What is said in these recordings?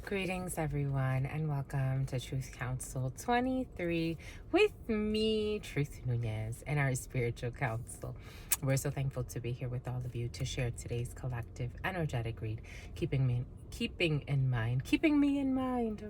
Greetings, everyone, and welcome to Truth Council 23 with me, Truth Nunez, and our spiritual council. We're so thankful to be here with all of you to share today's collective energetic read, keeping me in mind.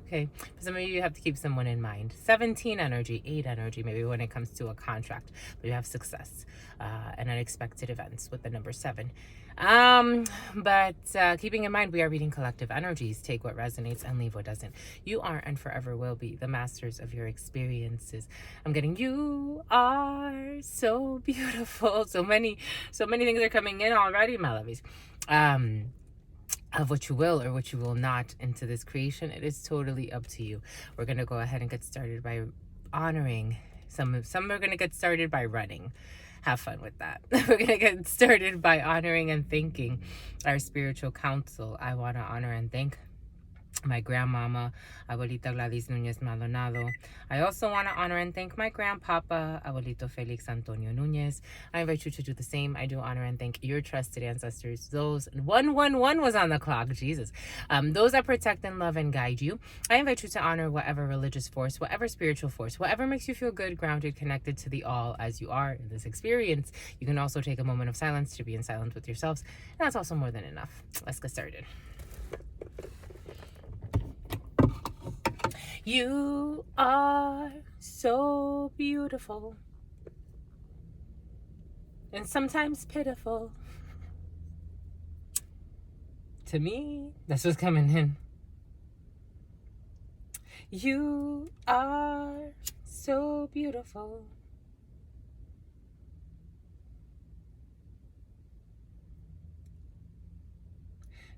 Okay, for some of you have to keep someone in mind. 17 energy, 8 energy, maybe when it comes to a contract, but you have success and unexpected events with the number 7. But keeping in mind, we are reading collective energies. Take what resonates and leave what doesn't. You are and forever will be the masters of your experiences. I'm getting you are so beautiful. So many things are coming in already, my lovies. Of what you will or what you will not into this creation. It is totally up to you. We're gonna go ahead and get started by honoring. Some are gonna get started by running. Have fun with that. We're gonna get started by honoring and thanking our spiritual council. I want to honor and thank my grandmama, Abuelita Gladys Nunez Maldonado. I also want to honor and thank my grandpapa, Abuelito Felix Antonio Nunez. I invite you to do the same. I do honor and thank your trusted ancestors. Those 111 was on the clock, Jesus. Those that protect and love and guide you. I invite you to honor whatever religious force, whatever spiritual force, whatever makes you feel good, grounded, connected to the all as you are in this experience. You can also take a moment of silence to be in silence with yourselves. And that's also more than enough. Let's get started. You are so beautiful and sometimes pitiful. To me, that's what's coming in. You are so beautiful.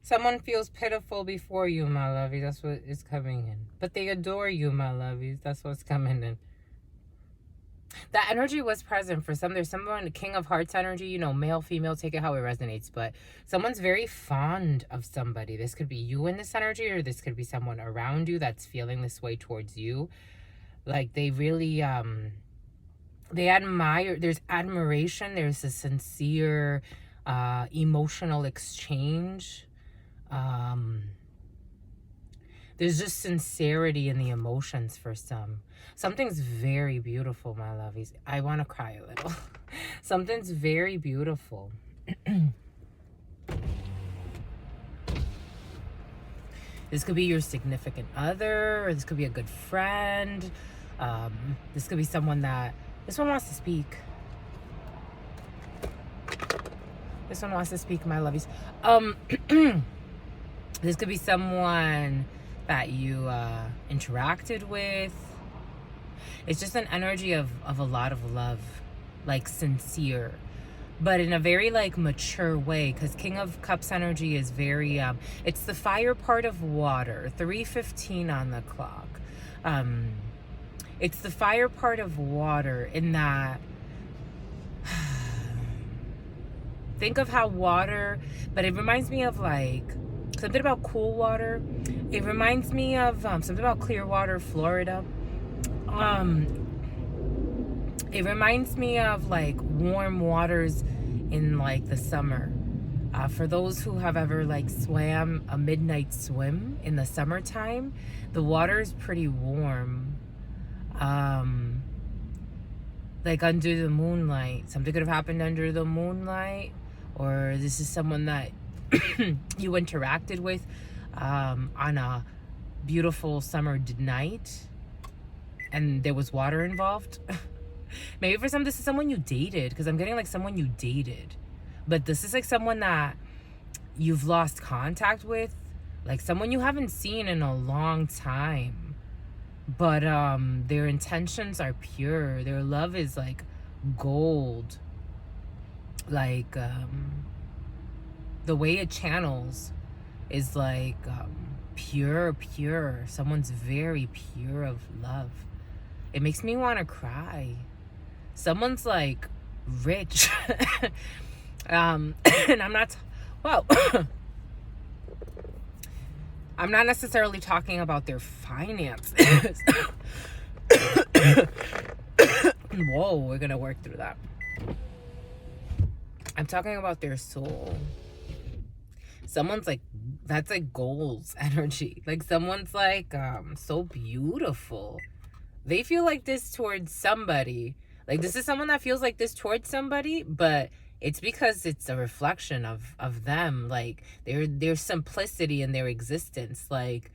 Someone feels pitiful before you, my lovies. That's what is coming in. But they adore you, my lovies. That's what's coming in. That energy was present for some. There's someone, King of Hearts energy, you know, male, female, take it how it resonates. But someone's very fond of somebody. This could be you in this energy, or this could be someone around you that's feeling this way towards you. Like they really, they admire, there's admiration. There's a sincere, emotional exchange. There's just sincerity in the emotions for some. Something's very beautiful, my lovies. I want to cry a little. Something's very beautiful. This could be your significant other, or this could be a good friend. This could be someone that, this one wants to speak. This one wants to speak, my lovies. This could be someone that you interacted with. It's just an energy of a lot of love, like sincere, but in a very like mature way, because King of Cups energy is very, it's the fire part of water, 3:15 on the clock. It's the fire part of water in that, think of how water, but it reminds me of like, something about cool water. It reminds me of something about Clearwater, Florida. It reminds me of like warm waters in like the summer. For those who have ever like swam a midnight swim in the summertime, the water is pretty warm. Like under the moonlight. Something could have happened under the moonlight, or this is someone that you interacted with on a beautiful summer night and there was water involved. Maybe for some this is someone you dated, because I'm getting like someone you dated, but this is like someone that you've lost contact with, like someone you haven't seen in a long time, but their intentions are pure. Their love is like gold, like the way it channels is like pure. Someone's very pure of love. It makes me want to cry. Someone's like rich. And I'm not, well, I'm not necessarily talking about their finances. Whoa, we're gonna work through that. I'm talking about their soul. Someone's like That's like goals energy. Like someone's like so beautiful. They feel like this towards somebody. Like this is someone that feels like this towards somebody, but it's because it's a reflection of them. Like their simplicity in their existence. Like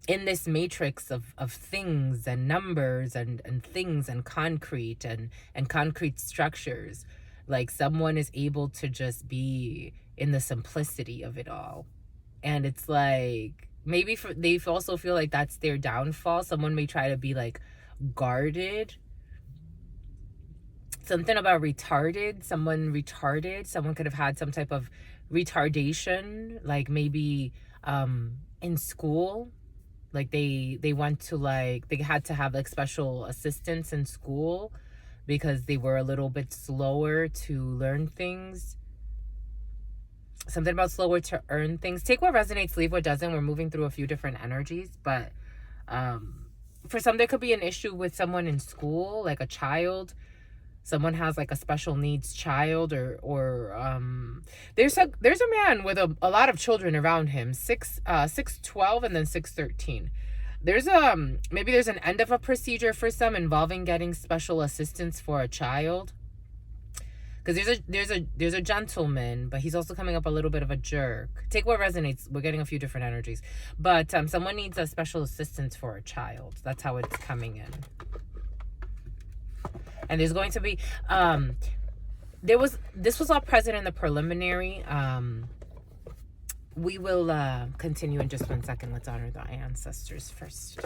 in this matrix of things and numbers and things and concrete structures, like someone is able to just be in the simplicity of it all. And it's like maybe they also feel like that's their downfall. Someone may try to be like guarded, something about retarded, someone could have had some type of retardation, like maybe in school, like they went to like they had to have like special assistance in school because they were a little bit slower to learn things. Something about slower to earn things. Take what resonates, leave what doesn't. We're moving through a few different energies, but for some there could be an issue with someone in school, like a child. Someone has like a special needs child, or there's a man with a lot of children around him, 6'12" and then 6'13". There's maybe there's an end of a procedure for some involving getting special assistance for a child, because there's a gentleman, but he's also coming up a little bit of a jerk. Take what resonates. We're getting a few different energies, but someone needs a special assistance for a child. That's how it's coming in. And there's going to be this was all present in the preliminary. We will continue in just 1 second. Let's honor the ancestors first.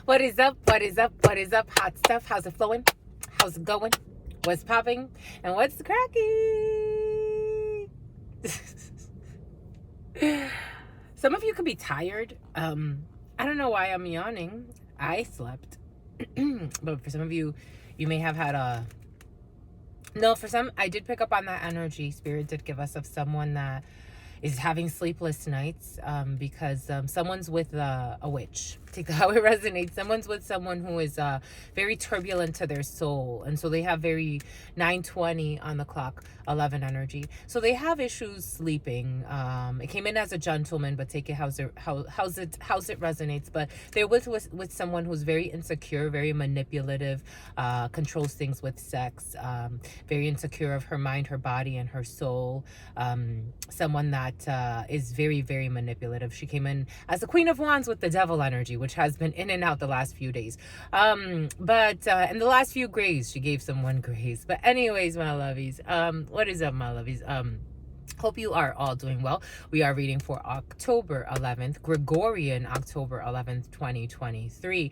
What is up? What is up? What is up? Hot stuff. How's it flowing? How's it going? What's popping? And what's cracking? Some of you could be tired. I don't know why I'm yawning. I slept. But for some of you, you may have had a... No, for some, I did pick up on that energy. Spirit did give us of someone that is having sleepless nights because someone's with a witch. Take how it resonates. Someone's with someone who is very turbulent to their soul, and so they have very 9:20 on the clock, 11 energy. So they have issues sleeping. It came in as a gentleman, but take it how's it resonates. But they're with someone who's very insecure, very manipulative, controls things with sex, very insecure of her mind, her body, and her soul. Someone that is very, very manipulative. She came in as the Queen of Wands with the Devil energy, which has been in and out the last few days. But in the last few grays, she gave someone grace. But anyways, my lovies, what is up, my lovies? Hope you are all doing well. We are reading for October 11th, Gregorian October 11th, 2023.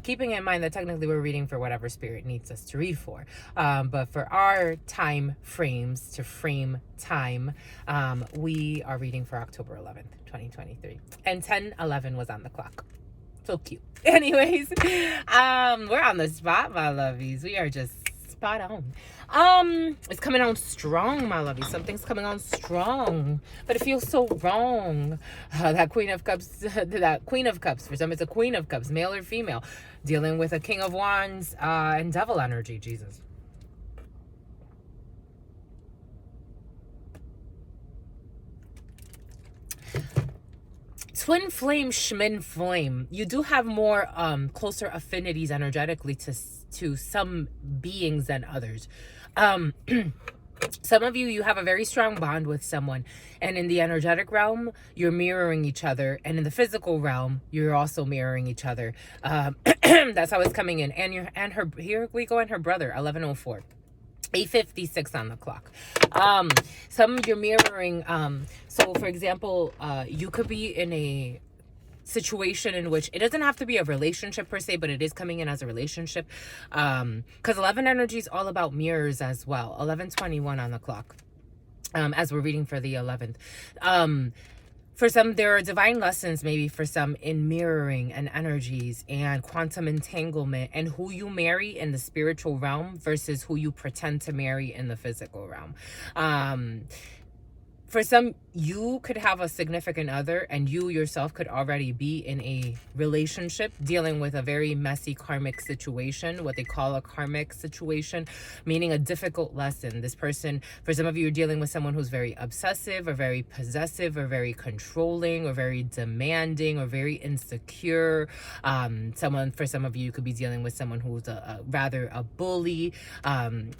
Keeping in mind that technically we're reading for whatever spirit needs us to read for. But for our time frames to frame time, we are reading for October 11th, 2023. And 10:11 was on the clock. So cute. Anyways, we're on the spot, my lovies. We are just spot on. It's coming on strong, my lovey. Something's coming on strong, but it feels so wrong. That Queen of Cups, that Queen of Cups. For some, it's a Queen of Cups, male or female, dealing with a King of Wands and Devil energy. Jesus. Twin flame, schmin flame. You do have more closer affinities energetically to some beings than others. Some of you have a very strong bond with someone, and in the energetic realm you're mirroring each other, and in the physical realm you're also mirroring each other. That's how it's coming in. And her, here we go, and her brother, 1104. 8:56 on the clock. Some you're mirroring. So for example, you could be in a situation in which it doesn't have to be a relationship per se, but it is coming in as a relationship. Because 11 energy is all about mirrors as well. 11:21 on the clock. As we're reading for the 11th. For some, there are divine lessons, maybe for some, in mirroring and energies and quantum entanglement, and who you marry in the spiritual realm versus who you pretend to marry in the physical realm. For some, you could have a significant other, and you yourself could already be in a relationship dealing with a very messy karmic situation, what they call a karmic situation, meaning a difficult lesson. This person, for some of you, are dealing with someone who's very obsessive or very possessive or very controlling or very demanding or very insecure. For some of you could be dealing with someone who's rather a bully.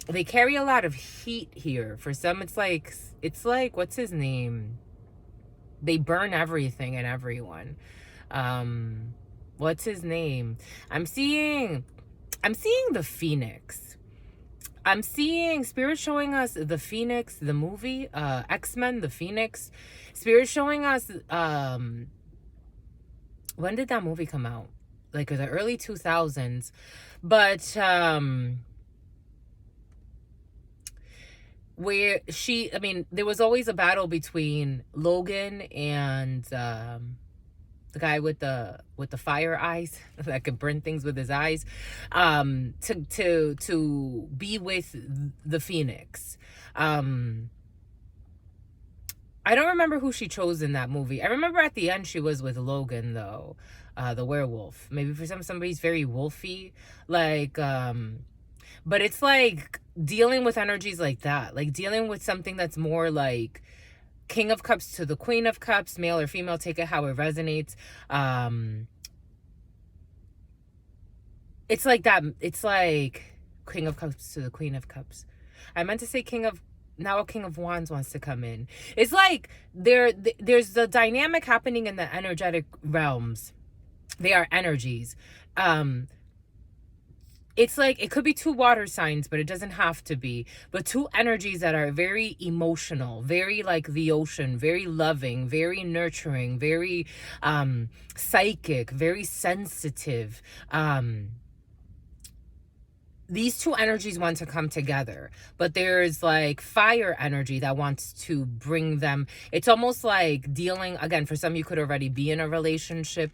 They carry a lot of heat here. For some, it's like, what's his name? They burn everything and everyone. What's his name? I'm seeing the Phoenix. I'm seeing Spirit showing us the Phoenix, the movie, X-Men, the Phoenix. Spirit showing us, when did that movie come out? Like the early 2000s. But, where there was always a battle between Logan and the guy with the fire eyes that could burn things with his eyes, to be with the Phoenix. I don't remember who she chose in that movie. I remember at the end she was with Logan though, the werewolf. Maybe for somebody's very wolfy, like but it's like dealing with energies like that, like dealing with something that's more like King of Cups to the Queen of Cups, male or female, take it how it resonates. It's like that. It's like King of Cups to the Queen of Cups. I meant to say now a King of Wands wants to come in. It's like there's the dynamic happening in the energetic realms. They are energies. It's like, it could be two water signs, but it doesn't have to be. But two energies that are very emotional, very like the ocean, very loving, very nurturing, very psychic, very sensitive. These two energies want to come together, but there's like fire energy that wants to bring them. It's almost like dealing, again, for some, you could already be in a relationship,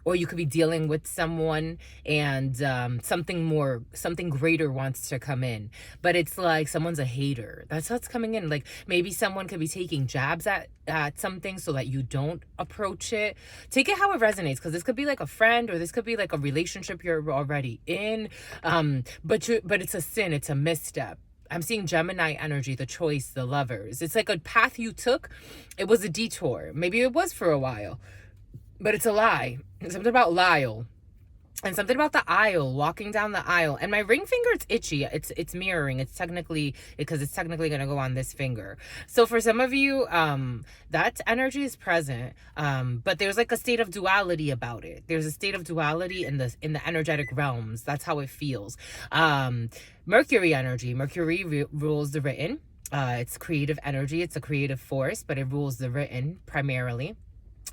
or you could be dealing with someone and something greater wants to come in. But it's like someone's a hater. That's what's coming in. Like maybe someone could be taking jabs at something so that you don't approach it. Take it how it resonates, because this could be like a friend, or this could be like a relationship you're already in. But it's a sin. It's a misstep. I'm seeing Gemini energy, the choice, the lovers. It's like a path you took. It was a detour. Maybe it was for a while. But it's a lie. Something about Lyle. And something about the aisle, walking down the aisle. And my ring finger, it's itchy. It's mirroring. It's technically going to go on this finger. So for some of you, that energy is present. But there's like a state of duality about it. There's a state of duality in the energetic realms. That's how it feels. Mercury energy. Mercury rules the written. It's creative energy. It's a creative force, but it rules the written primarily.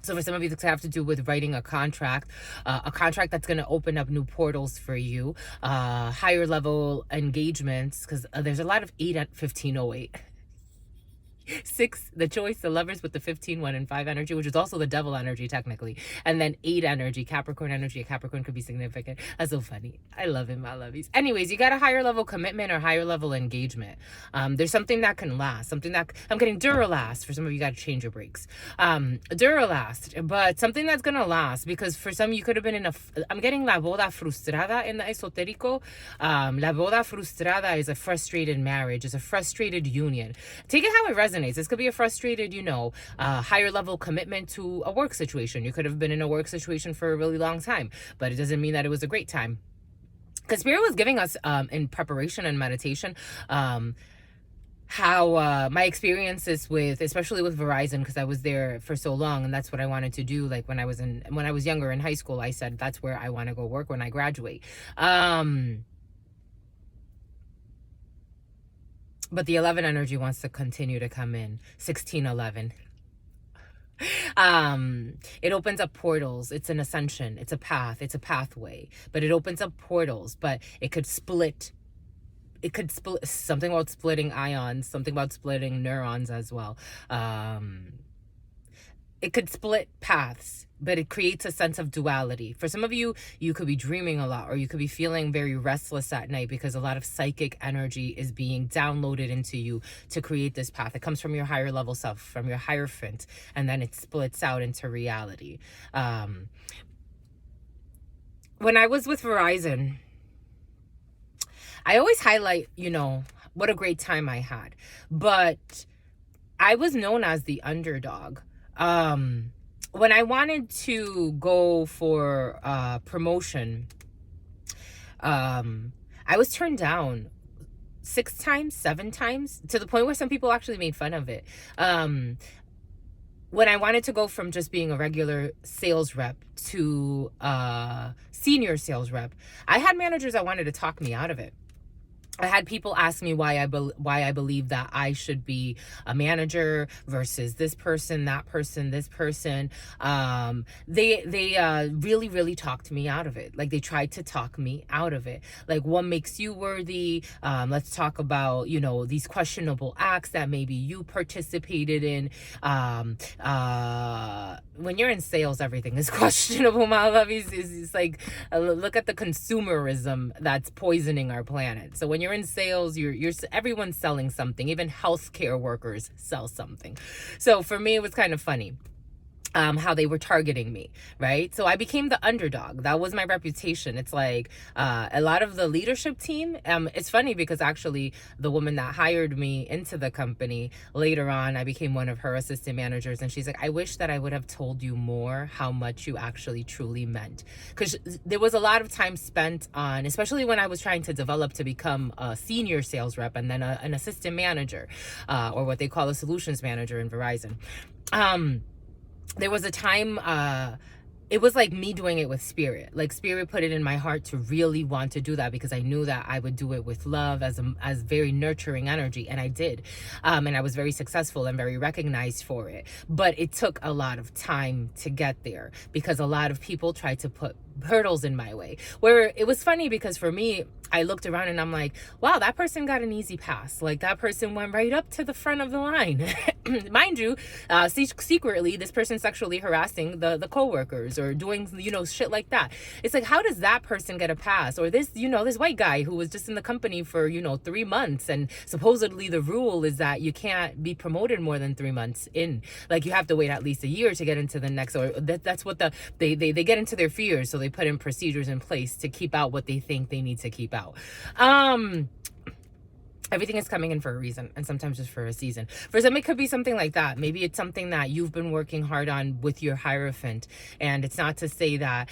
So for some of you, this have to do with writing a contract that's going to open up new portals for you, higher level engagements, because there's a lot of 8 at 1508. 6, the choice, the lovers with the 15, 1, and 5 energy, which is also the devil energy technically. And then 8 energy, Capricorn energy. A Capricorn could be significant. That's so funny. I love him, my lovies. Anyways, you got a higher level commitment or higher level engagement. There's something that can last, something that I'm getting Duralast. For some of you, got to change your brakes. Duralast, but something that's gonna last, because for some you could have been in I'm getting la boda frustrada in the esotérico. La boda frustrada is a frustrated marriage, is a frustrated union. Take it how it resonates. This could be a frustrated, higher level commitment to a work situation. You could have been in a work situation for a really long time, but it doesn't mean that it was a great time. Because Spirit was giving us in preparation and meditation how my experiences with, especially with Verizon, because I was there for so long, and that's what I wanted to do. Like when I was younger in high school, I said that's where I want to go work when I graduate. But the 11 energy wants to continue to come in. 1611. It opens up portals. It's an ascension. It's a path. It's a pathway. But it opens up portals. But it could split. It could split. Something about splitting ions. Something about splitting neurons as well. It could split paths, but it creates a sense of duality. For some of you, you could be dreaming a lot, or you could be feeling very restless at night because a lot of psychic energy is being downloaded into you to create this path. It comes from your higher level self, from your hierophant, and then it splits out into reality. When I was with Verizon, I always highlight, what a great time I had. But I was known as the underdog. When I wanted to go for promotion, I was turned down 6 times, 7 times, to the point where some people actually made fun of it. When I wanted to go from just being a regular sales rep to senior sales rep, I had managers that wanted to talk me out of it. I had people ask me why I believe that I should be a manager versus this person, that person, this person. They really, really talked me out of it. Like, they tried to talk me out of it. Like, what makes you worthy? Let's talk about, these questionable acts that maybe you participated in. When you're in sales, everything is questionable, my lovies. It's like, look at the consumerism that's poisoning our planet. So when you're in sales, you're everyone's selling something. Even healthcare workers sell something. So for me, it was kind of funny how they were targeting me, right? So I became the underdog. That was my reputation. It's like a lot of the leadership team, it's funny because actually the woman that hired me into the company, later on I became one of her assistant managers, and she's like, I wish that I would have told you more how much you actually truly meant. Because there was a lot of time spent on, especially when I was trying to develop to become a senior sales rep and then an assistant manager, or what they call a solutions manager in Verizon. There was a time, it was like me doing it with Spirit. Like, Spirit put it in my heart to really want to do that, because I knew that I would do it with love, as very nurturing energy, and I did. And I was very successful and very recognized for it. But it took a lot of time to get there, because a lot of people tried to put hurdles in my way. Where it was funny, because for me, I looked around and I'm like, wow, that person got an easy pass. Like, that person went right up to the front of the line. Mind you, secretly, this person sexually harassing the coworkers, or doing, shit like that. It's like, how does that person get a pass? Or this, this white guy who was just in the company for, 3 months, and supposedly the rule is that you can't be promoted more than 3 months in. Like, you have to wait at least a year to get into the next, or that's what they get into their fears, so they put in procedures in place to keep out what they think they need to keep out. Everything is coming in for a reason, and sometimes just for a season. For some, it could be something like that. Maybe it's something that you've been working hard on with your Hierophant, and it's not to say that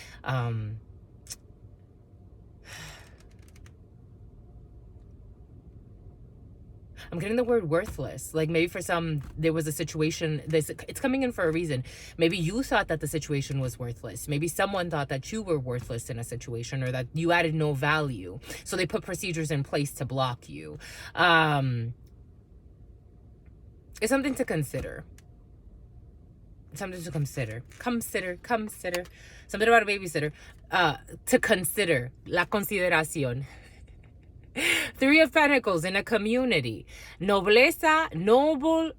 I'm getting the word worthless. Like, maybe for some, there was a situation, it's coming in for a reason. Maybe you thought that the situation was worthless. Maybe someone thought that you were worthless in a situation, or that you added no value. So they put procedures in place to block you. It's something to consider. Something to consider. Consider. Something about a babysitter. To consider. La consideración. Three of Pentacles in a community. Nobleza, noble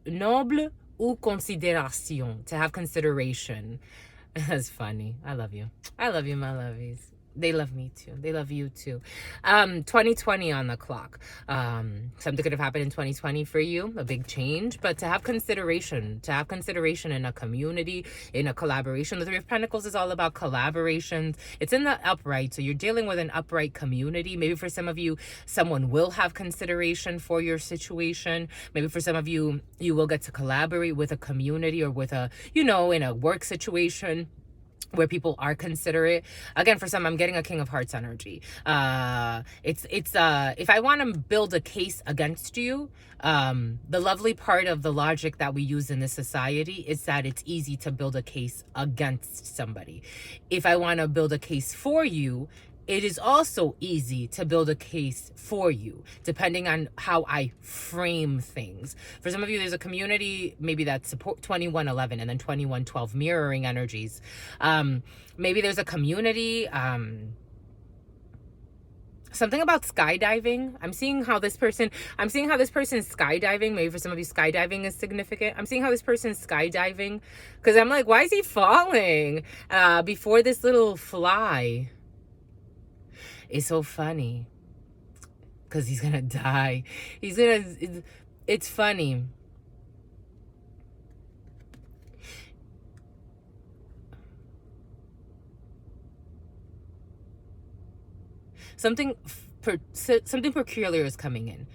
u consideración. To have consideration. That's funny. I love you. I love you, my lovies. They love me too. They love you too. 2020 on the clock. Something could have happened in 2020 for you, a big change, but to have consideration in a community, in a collaboration. The Three of Pentacles is all about collaborations. It's in the upright, so you're dealing with an upright community. Maybe for some of you, someone will have consideration for your situation. Maybe for some of you, you will get to collaborate with a community or with a, in a work situation where people are considerate. Again, for some, I'm getting a King of Hearts energy. It's if I want to build a case against you, the lovely part of the logic that we use in this society is that it's easy to build a case against somebody. If I want to build a case for you, it is also easy to build a case for you, depending on how I frame things. For some of you, there's a community, maybe that's support 2111 and then 2112 mirroring energies. Maybe there's a community, something about skydiving. I'm seeing how this person's skydiving. Maybe for some of you, skydiving is significant. I'm seeing how this person's skydiving because I'm like, why is he falling before this little fly? It's so funny because he's gonna die. It's funny. Something peculiar is coming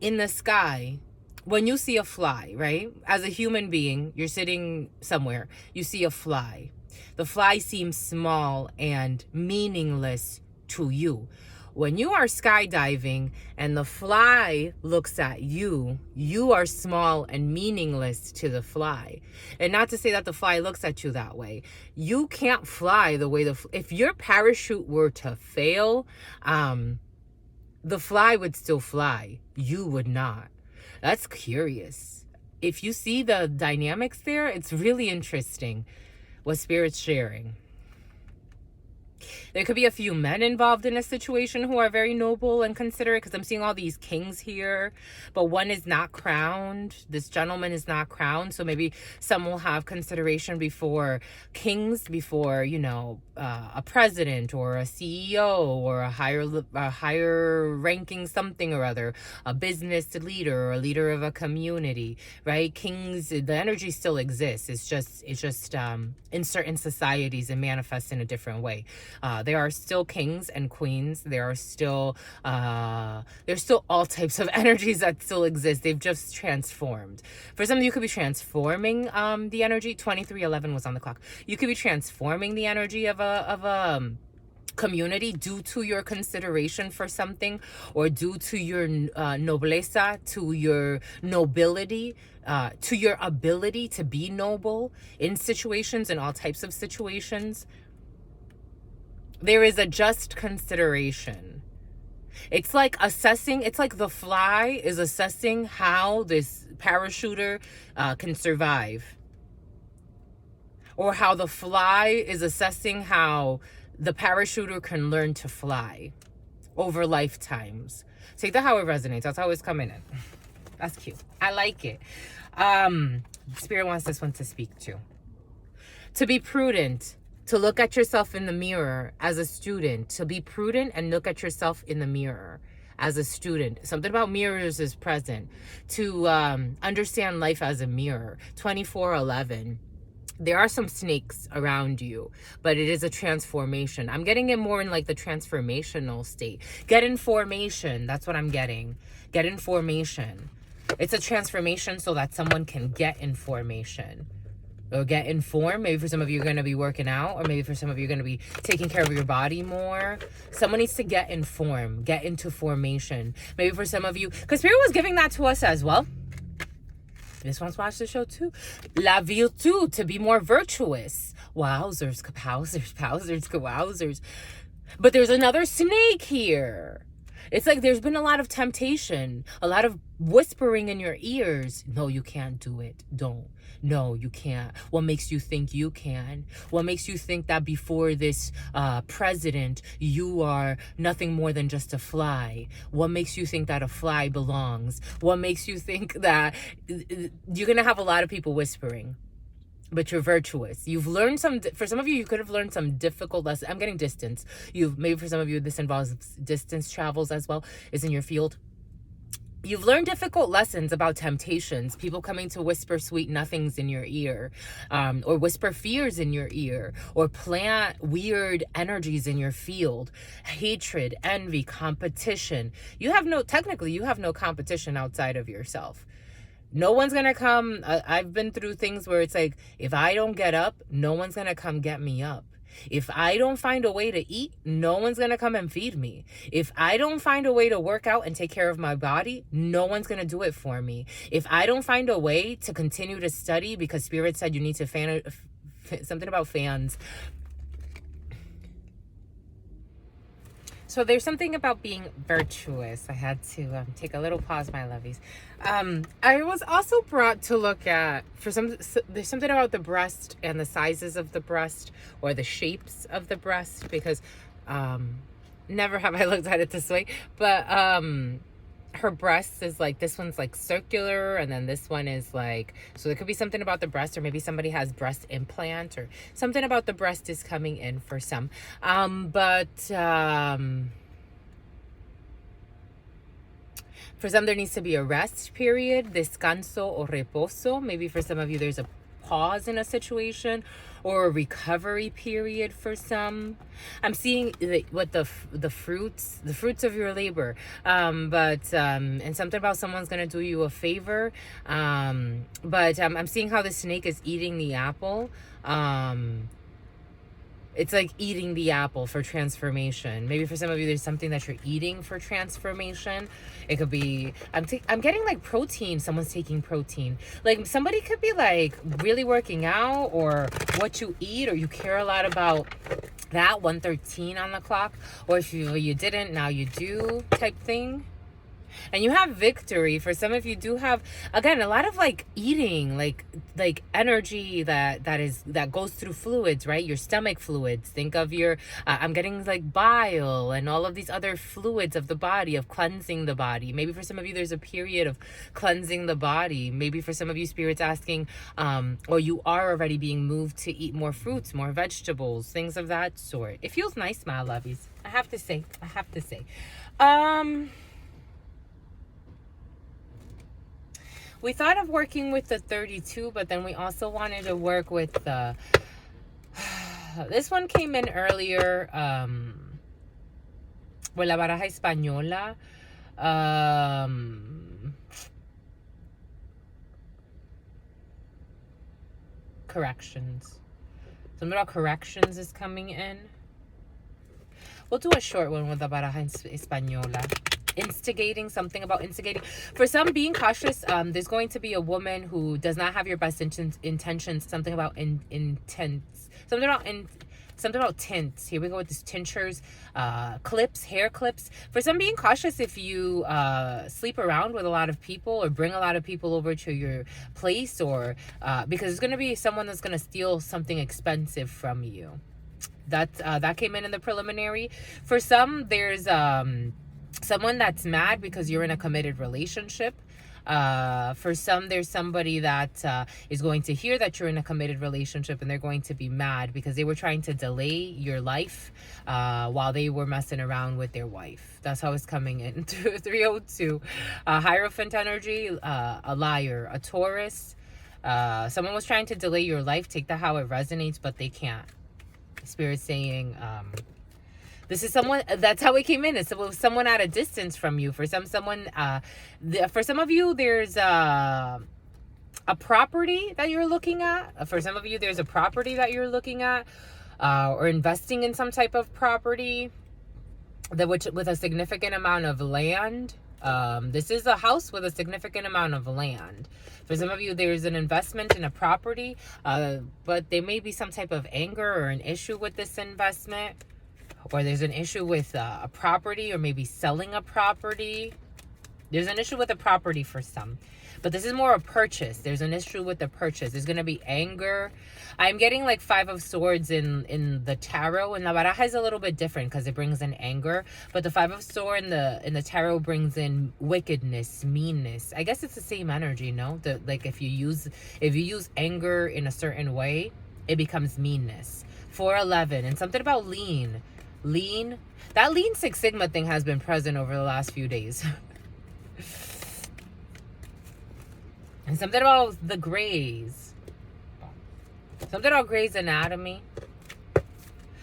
in the sky. When you see a fly, right? As a human being, you're sitting somewhere, you see a fly. The fly seems small and meaningless to you. When you are skydiving and the fly looks at you, you are small and meaningless to the fly. And not to say that the fly looks at you that way. You can't fly the way if your parachute were to fail, the fly would still fly. You would not. That's curious. If you see the dynamics there, it's really interesting what Spirit's sharing. There could be a few men involved in a situation who are very noble and considerate, because I'm seeing all these kings here, but one is not crowned. This gentleman is not crowned, so maybe some will have consideration before kings, before, a president or a CEO or a higher ranking something or other, a business leader or a leader of a community, right? Kings, the energy still exists. It's just in certain societies it manifests in a different way. There are still kings and queens. There's still all types of energies that still exist. They've just transformed. For some of you, could be transforming the energy. 2311 was on the clock. You could be transforming the energy of a community due to your consideration for something, or due to your nobleza, to your nobility, to your ability to be noble in situations, in all types of situations. There is a just consideration. It's like the fly is assessing how this parachuter can survive. Or how the fly is assessing how the parachuter can learn to fly over lifetimes. Take that how it resonates. That's how it's coming in. That's cute. I like it. Spirit wants this one to speak to. To be prudent. To look at yourself in the mirror as a student. To be prudent and look at yourself in the mirror as a student. Something about mirrors is present. To understand life as a mirror. 2411. There are some snakes around you, but it is a transformation. I'm getting it more in like the transformational state. Get information. That's what I'm getting. Get information. It's a transformation so that someone can get information. Or get informed. Maybe for some of you, you're going to be working out, or maybe for some of you, you're going to be taking care of your body more. Someone needs to get informed, get into formation. Maybe for some of you, because Spirit was giving that to us as well. This one's watched the show too. La virtu, to be more virtuous. Wowzers, kapowzers, powzers, kawowzers. But there's another snake here. It's like there's been a lot of temptation, a lot of whispering in your ears. No, you can't do it. Don't. No, you can't. What makes you think you can? What makes you think that before this president, you are nothing more than just a fly? What makes you think that a fly belongs? What makes you think that you're going to have a lot of people whispering? But you're virtuous. You've learned for some of you could have learned some difficult lessons. I'm getting distance. Maybe for some of you, this involves distance travels as well, is in your field. You've learned difficult lessons about temptations, people coming to whisper sweet nothings in your ear, or whisper fears in your ear, or plant weird energies in your field, hatred, envy, competition. Technically, you have no competition outside of yourself. No one's gonna come. I've been through things where it's like, if I don't get up, no one's gonna come get me up. If I don't find a way to eat, no one's gonna come and feed me. If I don't find a way to work out and take care of my body, no one's gonna do it for me. If I don't find a way to continue to study because Spirit said you need to something about fans. So there's something about being virtuous. I had to take a little pause, my lovies. I was also brought to look at, there's something about the breast and the sizes of the breast, or the shapes of the breast, because never have I looked at it this way, but her breast is like, this one's like circular, and then this one is like, so there could be something about the breast, or maybe somebody has breast implant, or something about the breast is coming in for some. For some, there needs to be a rest period, descanso or reposo. Maybe for some of you, there's a pause in a situation, or a recovery period for some. I'm seeing what the fruits of your labor, and something about someone's gonna do you a favor, but I'm seeing how the snake is eating the apple. It's like eating the apple for transformation. Maybe for some of you, there's something that you're eating for transformation. It could be, I'm getting like protein. Someone's taking protein. Like somebody could be like really working out, or what you eat, or you care a lot about that, 1:13 on the clock. Or if you didn't, now you do type thing. And you have victory. For some of you do have, again, a lot of like eating, like energy that goes through fluids, right? Your stomach fluids. Think of your I'm getting like bile and all of these other fluids of the body, of cleansing the body. Maybe for some of you there's a period of cleansing the body. Maybe for some of you, Spirit's asking, or you are already being moved to eat more fruits, more vegetables, things of that sort. It feels nice, my lovies. I have to say. We thought of working with the 32, but then we also wanted to work with the... This one came in earlier. With la baraja española. Corrections. Something about corrections is coming in. We'll do a short one with the baraja española. Instigating, something about instigating. For some, being cautious, there's going to be a woman who does not have your best intentions. Something about intense, something about tints. Here we go with this tinctures, clips, hair clips. For some, being cautious if you sleep around with a lot of people, or bring a lot of people over to your place, or because there's going to be someone that's going to steal something expensive from you. That came in the preliminary. For some, there's someone that's mad because you're in a committed relationship. For some, there's somebody that is going to hear that you're in a committed relationship, and they're going to be mad because they were trying to delay your life while they were messing around with their wife. That's how it's coming in. 302. Hierophant energy, a liar, a Taurus. Someone was trying to delay your life. Take that how it resonates, but they can't. Spirit saying... this is someone, that's how it came in. It's someone at a distance from you. For some of you, there's a property that you're looking at. For some of you, there's a property that you're looking at, or investing in some type of property with a significant amount of land. This is a house with a significant amount of land. For some of you, there's an investment in a property, but there may be some type of anger or an issue with this investment. or there's an issue with a property, or maybe selling a property. There's an issue with a property for some. But this is more a purchase. There's an issue with the purchase. There's going to be anger. I'm getting like 5 of Swords in the tarot. And la baraja is a little bit different because it brings in anger. But the 5 of Swords in the tarot brings in wickedness, meanness. I guess it's the same energy, no? Like if you use anger in a certain way, it becomes meanness. 411. And something about lean. Lean. That Lean Six Sigma thing has been present over the last few days. And something about the Greys. Something about Grey's Anatomy.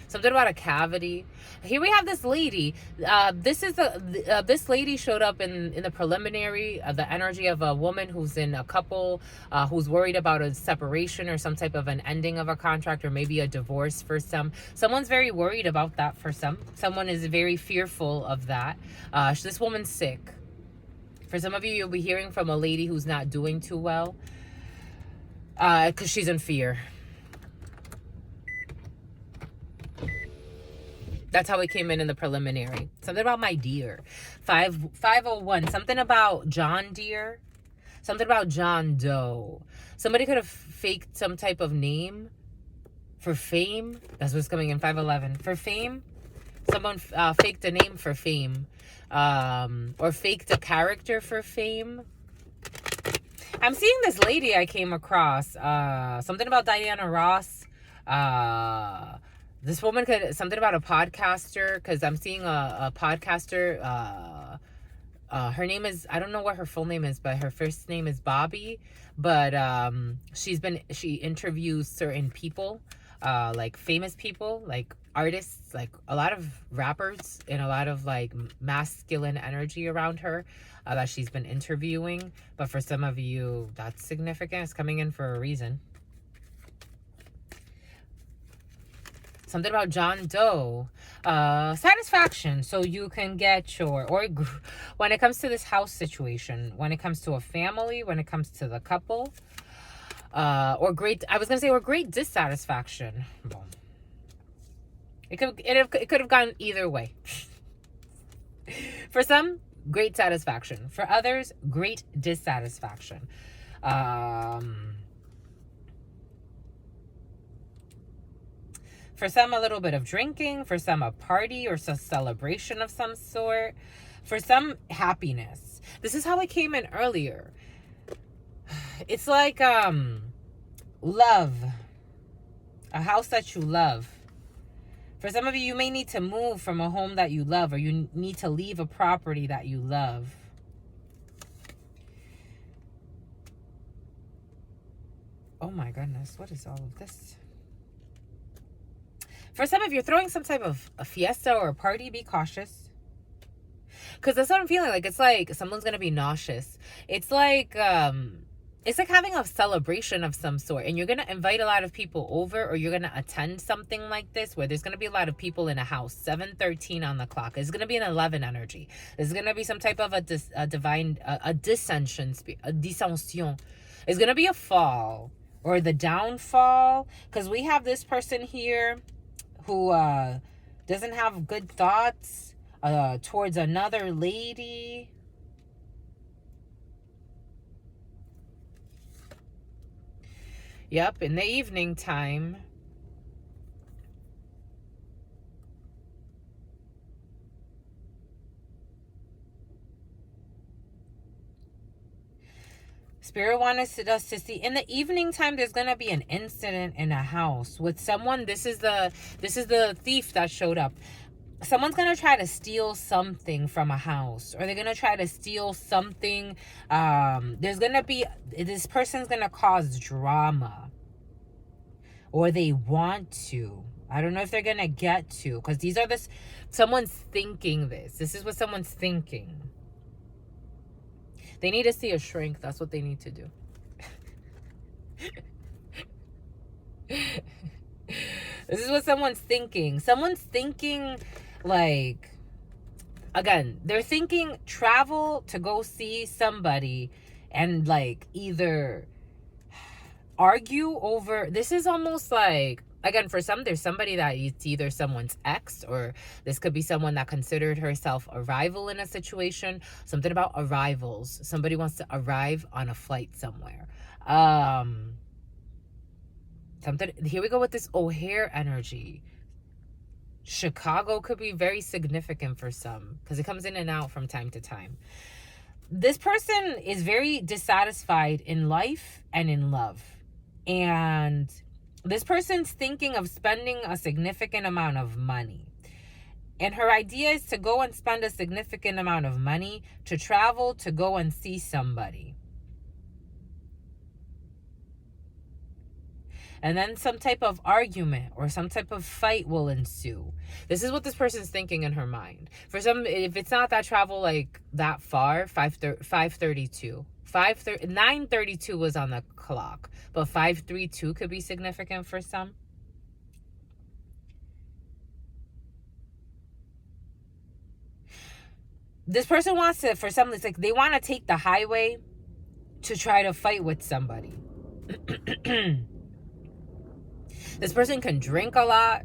Something about a cavity. Here we have this lady. This lady showed up in the preliminary, the energy of a woman who's in a couple, who's worried about a separation or some type of an ending of a contract, or maybe a divorce for some. Someone's very worried about that for some. Someone is very fearful of that. This woman's sick. For some of you, you'll be hearing from a lady who's not doing too well, because she's in fear. That's how it came in the preliminary. Something about my deer. 501. Something about John Deere. Something about John Doe. Somebody could have faked some type of name for fame. That's what's coming in 511. For fame. Someone faked a name for fame. Or faked a character for fame. I'm seeing this lady I came across. Something about Diana Ross. This woman could, something about a podcaster, because I'm seeing a podcaster. Her name is, I don't know what her full name is, but her first name is Bobby. But she interviews certain people, like famous people, like artists, like a lot of rappers, and a lot of like masculine energy around her that she's been interviewing. But for some of you, that's significant. It's coming in for a reason. Something about John Doe. Satisfaction. So you can get your, or when it comes to this house situation, when it comes to a family, when it comes to the couple, or great, I was going to say, or great dissatisfaction. Well, it could have gone either way. For some, great satisfaction. For others, great dissatisfaction. For some, a little bit of drinking. For some, a party or some celebration of some sort. For some, happiness. This is how it came in earlier. It's like love. A house that you love. For some of you, you may need to move from a home that you love, or you need to leave a property that you love. Oh my goodness, what is all of this? For some of you, throwing some type of a fiesta or a party, be cautious. Because that's what I'm feeling like. It's like someone's going to be nauseous. It's like having a celebration of some sort. And you're going to invite a lot of people over, or you're going to attend something like this where there's going to be a lot of people in a house. 7:13 on the clock. It's going to be an 11 energy. There's going to be some type of a dissension. A dissension. It's going to be a fall or the downfall. Because we have this person here who doesn't have good thoughts towards another lady. Yep, in the evening time. Spirit wants us to see in the evening time there's gonna be an incident in a house with someone. This is the thief that showed up. Someone's gonna try to steal something from a house, or they're gonna try to steal something. This person's gonna cause drama, or they want to. I don't know if they're gonna get to, because someone's thinking this. This is what someone's thinking. They need to see a shrink. That's what they need to do. This is what someone's thinking. Someone's thinking, like, again, they're thinking travel to go see somebody and, like, either argue over. This is almost like Again, for some, there's somebody that it's either someone's ex, or this could be someone that considered herself a rival in a situation. Something about arrivals. Somebody wants to arrive on a flight somewhere. Something. Here we go with this O'Hare energy. Chicago could be very significant for some because it comes in and out from time to time. This person is very dissatisfied in life and in love. And this person's thinking of spending a significant amount of money. And her idea is to go and spend a significant amount of money to travel to go and see somebody. And then some type of argument or some type of fight will ensue. This is what this person's thinking in her mind. For some, if it's not that travel like that far, 532. 932 was on the clock, but 532 could be significant for some. This person wants to, for some, it's like they want to take the highway to try to fight with somebody. This person can drink a lot.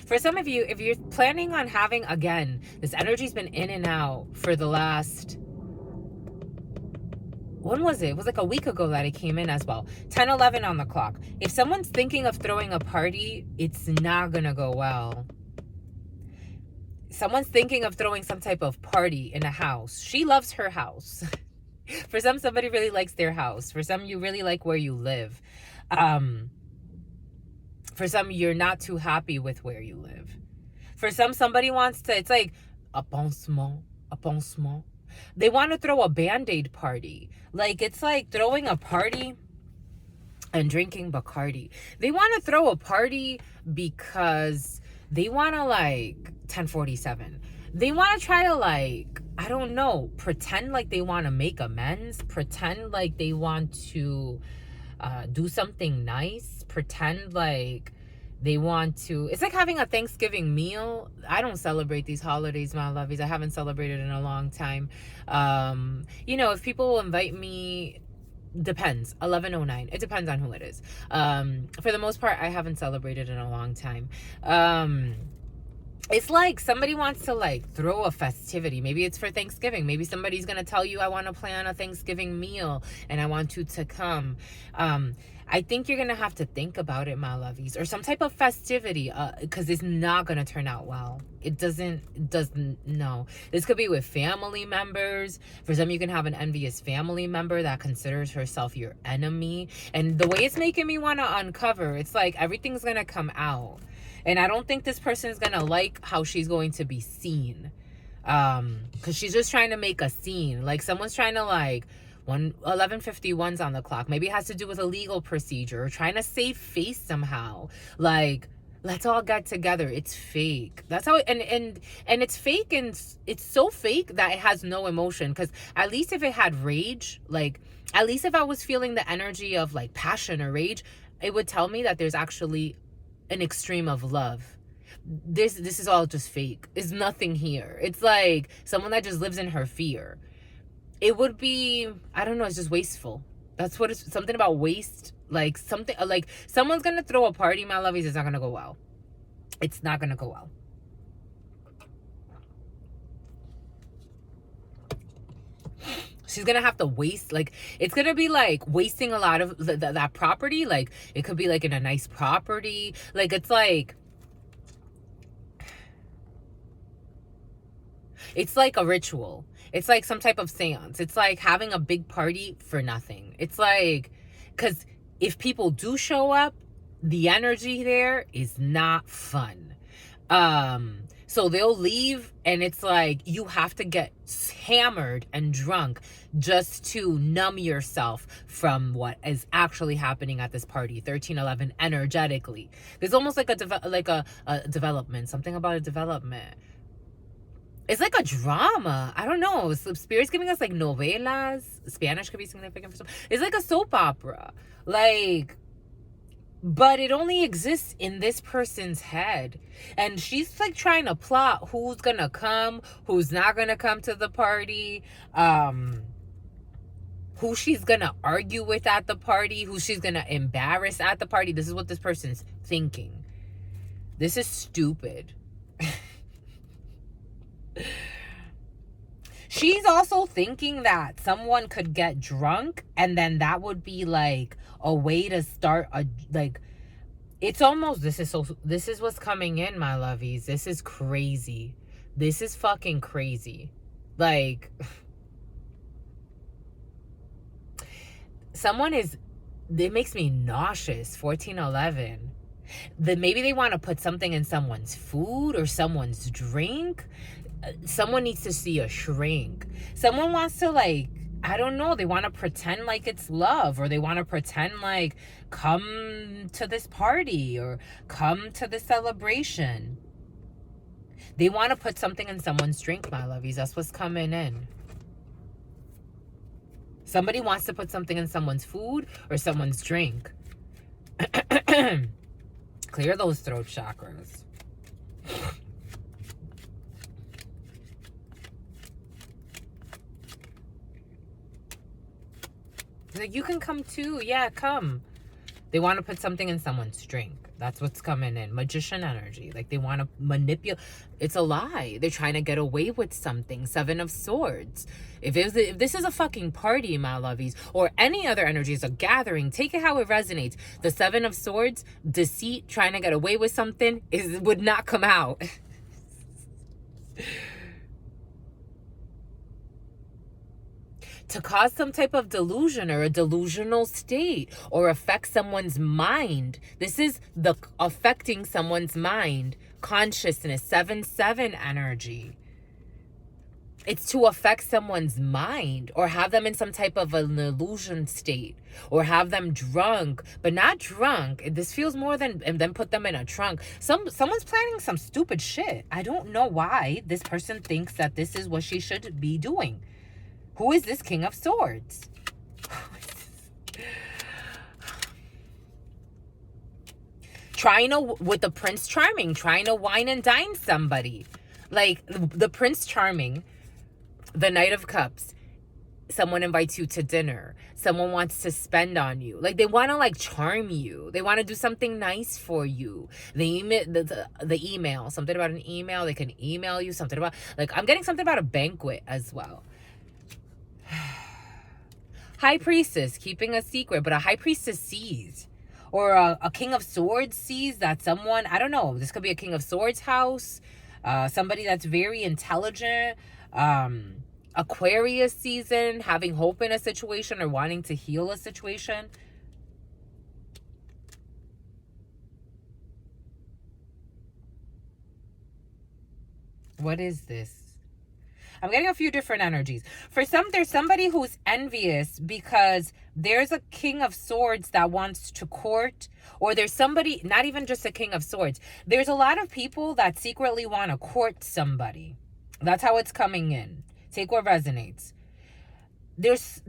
For some of you, if you're planning on having, again, this energy's been in and out for the last, when was it? It was like a week ago that it came in as well. 10:11 on the clock. If someone's thinking of throwing a party, it's not gonna go well. Someone's thinking of throwing some type of party in a house. She loves her house. For some, somebody really likes their house. For some, you really like where you live. For some, you're not too happy with where you live. For some, somebody wants to, it's like a pansement. They want to throw a Band-Aid party. Like, it's like throwing a party and drinking Bacardi. They want to throw a party because they want to, like, 1047. They want to try to, like, I don't know, pretend like they want to make amends, pretend like they want to do something nice, pretend like they want to, it's like having a Thanksgiving meal. I don't celebrate these holidays, my lovies. I haven't celebrated in a long time. You know, if people will invite me, depends. 11:09, it depends on who it is. For the most part, I haven't celebrated in a long time. It's like somebody wants to, like, throw a festivity. Maybe it's for Thanksgiving. Maybe somebody's going to tell you, I want to plan a Thanksgiving meal and I want you to come. I think you're going to have to think about it, my lovies. Or some type of festivity, because it's not going to turn out well. It doesn't, no. This could be with family members. For some, you can have an envious family member that considers herself your enemy. And the way it's making me want to uncover, it's like everything's going to come out. And I don't think this person is going to like how she's going to be seen. Because she's just trying to make a scene. Like, someone's trying to, like, 11:51's on the clock. Maybe it has to do with a legal procedure or trying to save face somehow. Like, let's all get together. It's fake. That's how, and it's fake, and it's so fake that it has no emotion. Because at least if it had rage, like, at least if I was feeling the energy of, like, passion or rage, it would tell me that there's actually an extreme of love. This is all just fake. There's nothing here. It's like someone that just lives in her fear. It would be, I don't know, it's just wasteful. That's what it's, something about waste. Like, something, like, someone's gonna throw a party, my lovies, it's not gonna go well. It's not gonna go well. She's gonna have to waste, like, it's gonna be like wasting a lot of that property. Like, it could be like in a nice property. Like, it's like a ritual. It's like some type of seance. It's like having a big party for nothing. It's like, because if people do show up, the energy there is not fun. So they'll leave, and it's like you have to get hammered and drunk just to numb yourself from what is actually happening at this party. 1311 energetically. There's almost like a development, something about a development. It's like a drama. I don't know. Spirit's giving us like novelas. Spanish could be significant for some. It's like a soap opera. Like, but it only exists in this person's head. And she's like trying to plot who's gonna come, who's not gonna come to the party. who she's gonna argue with at the party, who she's gonna embarrass at the party. This is what this person's thinking. This is stupid. She's also thinking that someone could get drunk and then that would be like a way to start a, like, it's almost, this is what's coming in, my lovies. This is crazy. This is fucking crazy. Like, someone is, it makes me nauseous. 1411. Maybe they want to put something in someone's food or someone's drink. Someone needs to see a shrink. Someone wants to, like, I don't know, they want to pretend like it's love, or they want to pretend like, come to this party or come to the celebration. They want to put something in someone's drink, my lovies. That's what's coming in. Somebody wants to put something in someone's food or someone's drink. Clear those throat chakras. Like, you can come too. Yeah, come. They want to put something in someone's drink. That's what's coming in. Magician energy. Like, they want to manipulate. It's a lie. They're trying to get away with something. 7 of Swords. If this is a fucking party, my lovies, or any other energies, a gathering, take it how it resonates. The 7 of Swords, deceit, trying to get away with something, would not come out. To cause some type of delusion or a delusional state or affect someone's mind. This is the affecting someone's mind, consciousness, 7-7 energy. It's to affect someone's mind or have them in some type of an illusion state or have them drunk, but not drunk. This feels more than, and then put them in a trunk. Someone's planning some stupid shit. I don't know why this person thinks that this is what she should be doing. Who is this King of Swords? Trying to, with the Prince Charming, trying to wine and dine somebody. Like, the Prince Charming, the Knight of Cups, someone invites you to dinner. Someone wants to spend on you. Like, they want to, like, charm you. They want to do something nice for you. The email, something about an email. They can email you something about, like, I'm getting something about a banquet as well. High Priestess, keeping a secret, but a High Priestess sees. Or a King of Swords sees that someone, I don't know, this could be a King of Swords house, somebody that's very intelligent, Aquarius season, having hope in a situation or wanting to heal a situation. What is this? I'm getting a few different energies. For some, there's somebody who's envious because there's a King of Swords that wants to court, or there's somebody, not even just a King of Swords. There's a lot of people that secretly want to court somebody. That's how it's coming in. Take what resonates. There's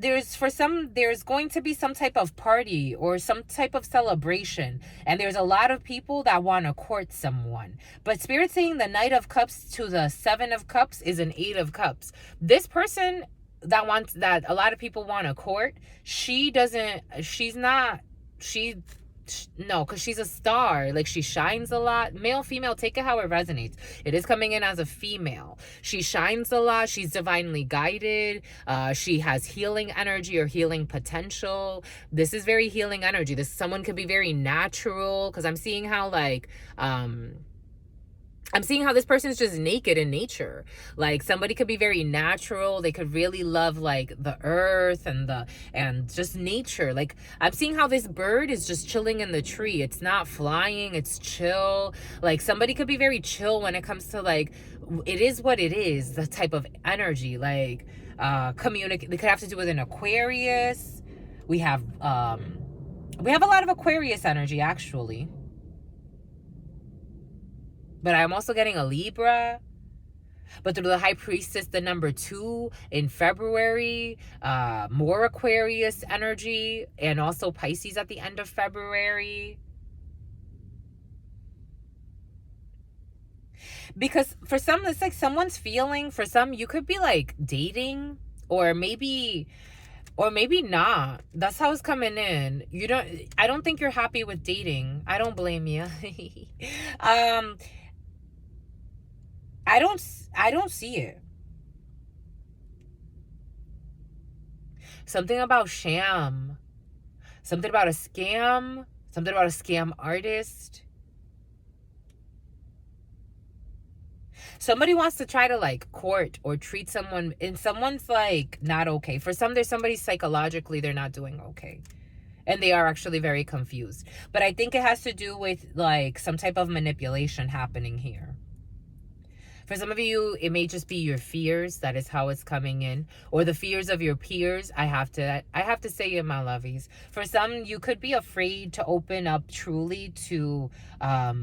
going to be some type of party or some type of celebration, and there's a lot of people that want to court someone. But Spirit saying the Knight of Cups to the 7 of Cups is an 8 of Cups. This person that a lot of people want to court, no, because she's a star. Like, she shines a lot. Male, female, take it how it resonates. It is coming in as a female. She shines a lot. She's divinely guided. She has healing energy or healing potential. This is very healing energy. Someone could be very natural, because I'm seeing how, like, I'm seeing how this person is just naked in nature. Like, somebody could be very natural. They could really love, like, the earth and just nature. Like, I'm seeing how this bird is just chilling in the tree. It's not flying. It's chill. Like, somebody could be very chill when it comes to, like, it is what it is, the type of energy. Like, communicate. They could have to do with an Aquarius. We have a lot of Aquarius energy, actually. But I'm also getting a Libra. But through the High Priestess, the number 2 in February, more Aquarius energy, and also Pisces at the end of February. Because for some, it's like someone's feeling. For some, you could be like dating, or maybe Or maybe not. That's how it's coming in. I don't think you're happy with dating. I don't blame you. um I don't see it. Something about sham. Something about a scam. Something about a scam artist. Somebody wants to try to like court or treat someone, and someone's like not okay. For some, there's somebody psychologically they're not doing okay. And they are actually very confused. But I think it has to do with like some type of manipulation happening here. For some of you, it may just be your fears. That is how it's coming in. Or the fears of your peers. I have to say it, my lovies. For some, you could be afraid to open up truly to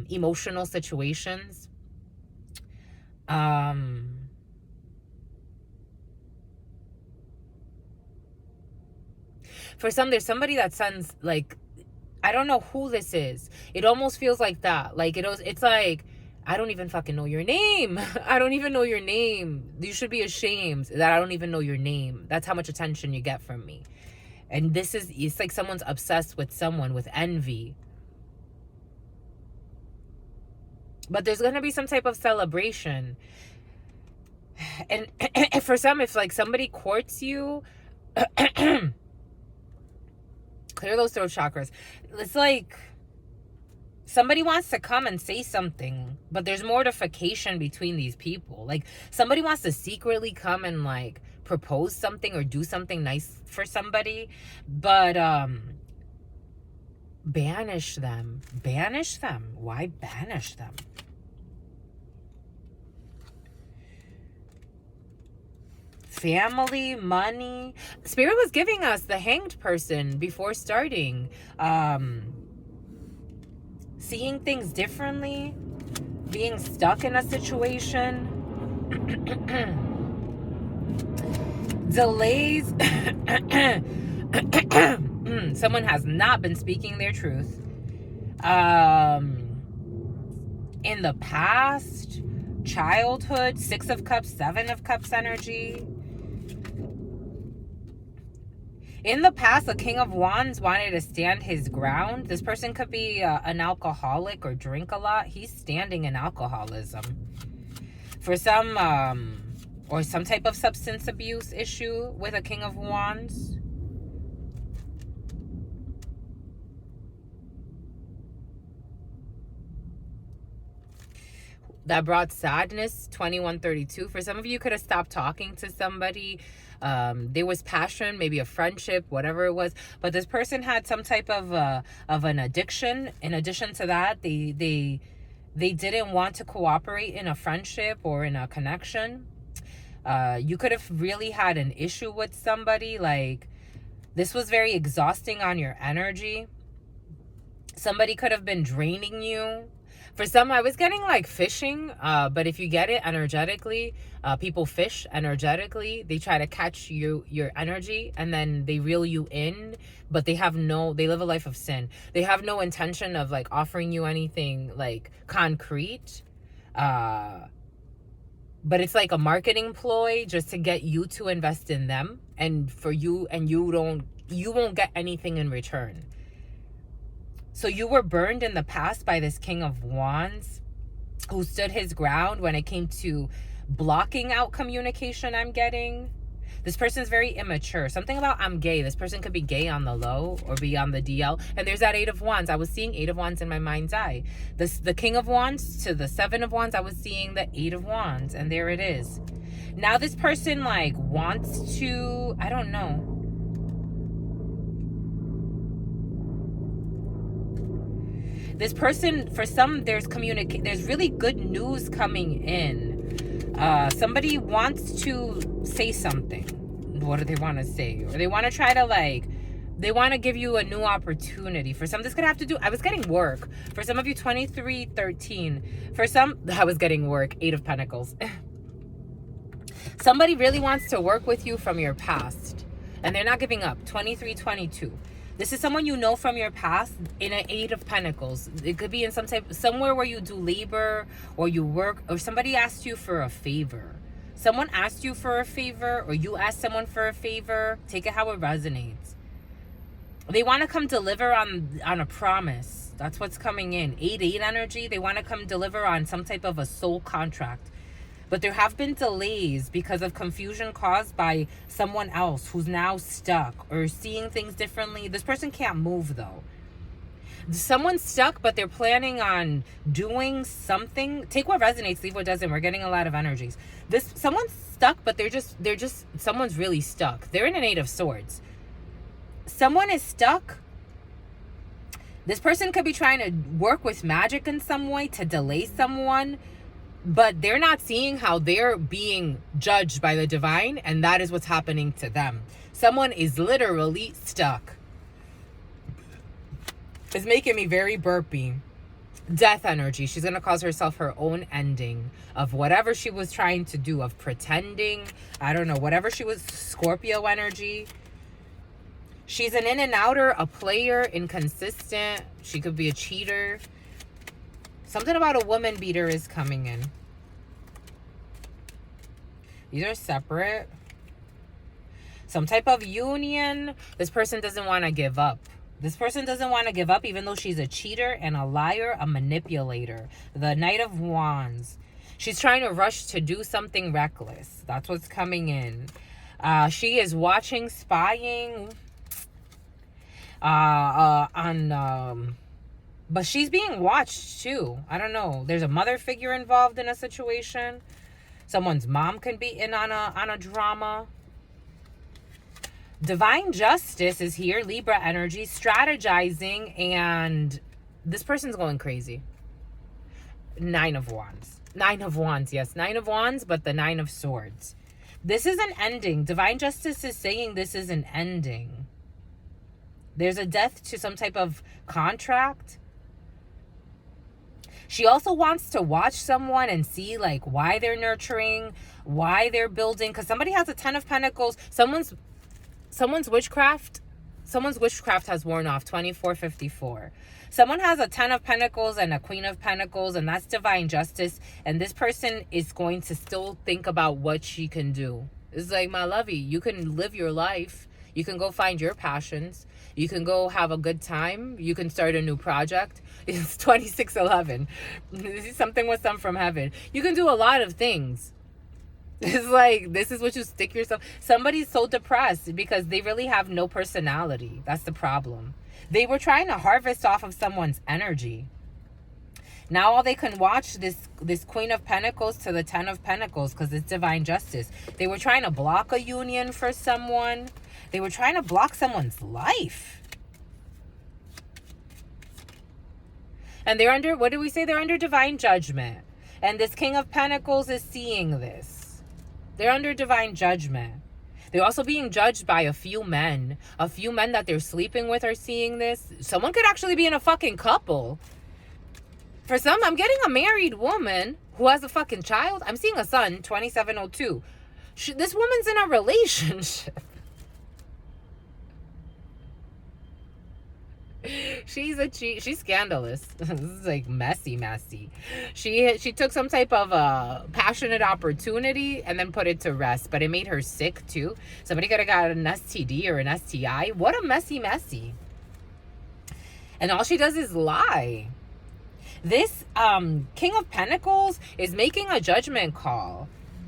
emotional situations. For some, there's somebody that sends like, I don't know who this is. It almost feels like that. Like it's like, I don't even fucking know your name. I don't even know your name. You should be ashamed that I don't even know your name. That's how much attention you get from me. And it's like someone's obsessed with someone with envy. But there's going to be some type of celebration. And for some, if like somebody courts you, clear those throat chakras. It's like somebody wants to come and say something, but there's mortification between these people. Like somebody wants to secretly come and like propose something or do something nice for somebody, but banish them. Banish them. Why banish them? Family, money. Spirit was giving us the hanged person before starting. Seeing things differently, being stuck in a situation, delays. Someone has not been speaking their truth. In the past, childhood, 6 of Cups, 7 of Cups energy. In the past, the King of Wands wanted to stand his ground. This person could be an alcoholic or drink a lot. He's standing in alcoholism. For some, or some type of substance abuse issue with a King of Wands. That brought sadness, 2132. For some of you, could have stopped talking to somebody. There was passion, maybe a friendship, whatever it was. But this person had some type of an addiction. In addition to that, they didn't want to cooperate in a friendship or in a connection. You could have really had an issue with somebody. Like, this was very exhausting on your energy. Somebody could have been draining you. For some, I was getting like fishing, but if you get it energetically, people fish energetically. They try to catch your energy and then they reel you in, but they live a life of sin. They have no intention of like offering you anything like concrete. But it's like a marketing ploy just to get you to invest in them, and for you, and you won't get anything in return. So you were burned in the past by this King of Wands who stood his ground when it came to blocking out communication. I'm getting this person's very immature. Something about I'm gay. This person could be gay on the low or be on the DL. And there's that 8 of Wands. I was seeing 8 of Wands in my mind's eye. The King of Wands to the 7 of Wands, I was seeing the 8 of Wands. And there it is. Now this person like wants to, I don't know. This person, for some, there's really good news coming in. Somebody wants to say something. What do they want to say? Or they want to try to like, they want to give you a new opportunity. For some, this could have to do, I was getting work. For some of you, 2313. For some, I was getting work, 8 of Pentacles. Somebody really wants to work with you from your past. And they're not giving up, 2322. This is someone you know from your past in an 8 of Pentacles. It could be in somewhere where you do labor or you work, or somebody asked you for a favor. Someone asked you for a favor, or you asked someone for a favor. Take it how it resonates. They want to come deliver on a promise. That's what's coming in. 8-8 energy. They want to come deliver on some type of a soul contract. But there have been delays because of confusion caused by someone else who's now stuck or seeing things differently. This person can't move, though. Someone's stuck, but they're planning on doing something. Take what resonates, leave what doesn't. We're getting a lot of energies. Someone's stuck, but someone's really stuck. They're in an 8 of Swords. Someone is stuck. This person could be trying to work with magic in some way to delay someone, but they're not seeing how they're being judged by the divine, and that is what's happening to them. Someone is literally stuck. It's making me very burpy. Death energy. She's going to cause herself her own ending of whatever she was trying to do, of pretending. I don't know, whatever she was. Scorpio energy. She's an in and outer, a player, inconsistent. She could be a cheater. Something about a woman beater is coming in. These are separate. Some type of union. This person doesn't want to give up. This person doesn't want to give up, even though she's a cheater and a liar, a manipulator. The Knight of Wands. She's trying to rush to do something reckless. That's what's coming in. She is watching, spying but she's being watched too. I don't know. There's a mother figure involved in a situation. Someone's mom can be in on a drama. Divine justice is here. Libra energy, strategizing, and this person's going crazy. 9 of Wands. 9 of Wands, yes. 9 of Wands, but the 9 of Swords. This is an ending. Divine justice is saying this is an ending. There's a death to some type of contract. She also wants to watch someone and see like why they're nurturing, why they're building. Because somebody has a 10 of Pentacles. Someone's witchcraft has worn off. 2454. Someone has a 10 of Pentacles and a Queen of Pentacles, and that's divine justice. And this person is going to still think about what she can do. It's like, my lovey, you can live your life. You can go find your passions. You can go have a good time. You can start a new project. It's 2611. This is something with some from heaven. You can do a lot of things. It's like, this is what you stick yourself. Somebody's so depressed because they really have no personality. That's the problem. They were trying to harvest off of someone's energy. Now all they can watch this Queen of Pentacles to the 10 of Pentacles because it's divine justice. They were trying to block a union for someone. They were trying to block someone's life. And they're under, what do we say? They're under divine judgment. And this King of Pentacles is seeing this. They're under divine judgment. They're also being judged by a few men. A few men that they're sleeping with are seeing this. Someone could actually be in a fucking couple. For some, I'm getting a married woman who has a fucking child. I'm seeing a son, 2702. This woman's in a relationship. She's scandalous. This is like messy. She took some type of passionate opportunity and then put it to rest, but it made her sick too. Somebody could have got an STD or an STI. What a messy. And all she does is lie. This King of Pentacles is making a judgment call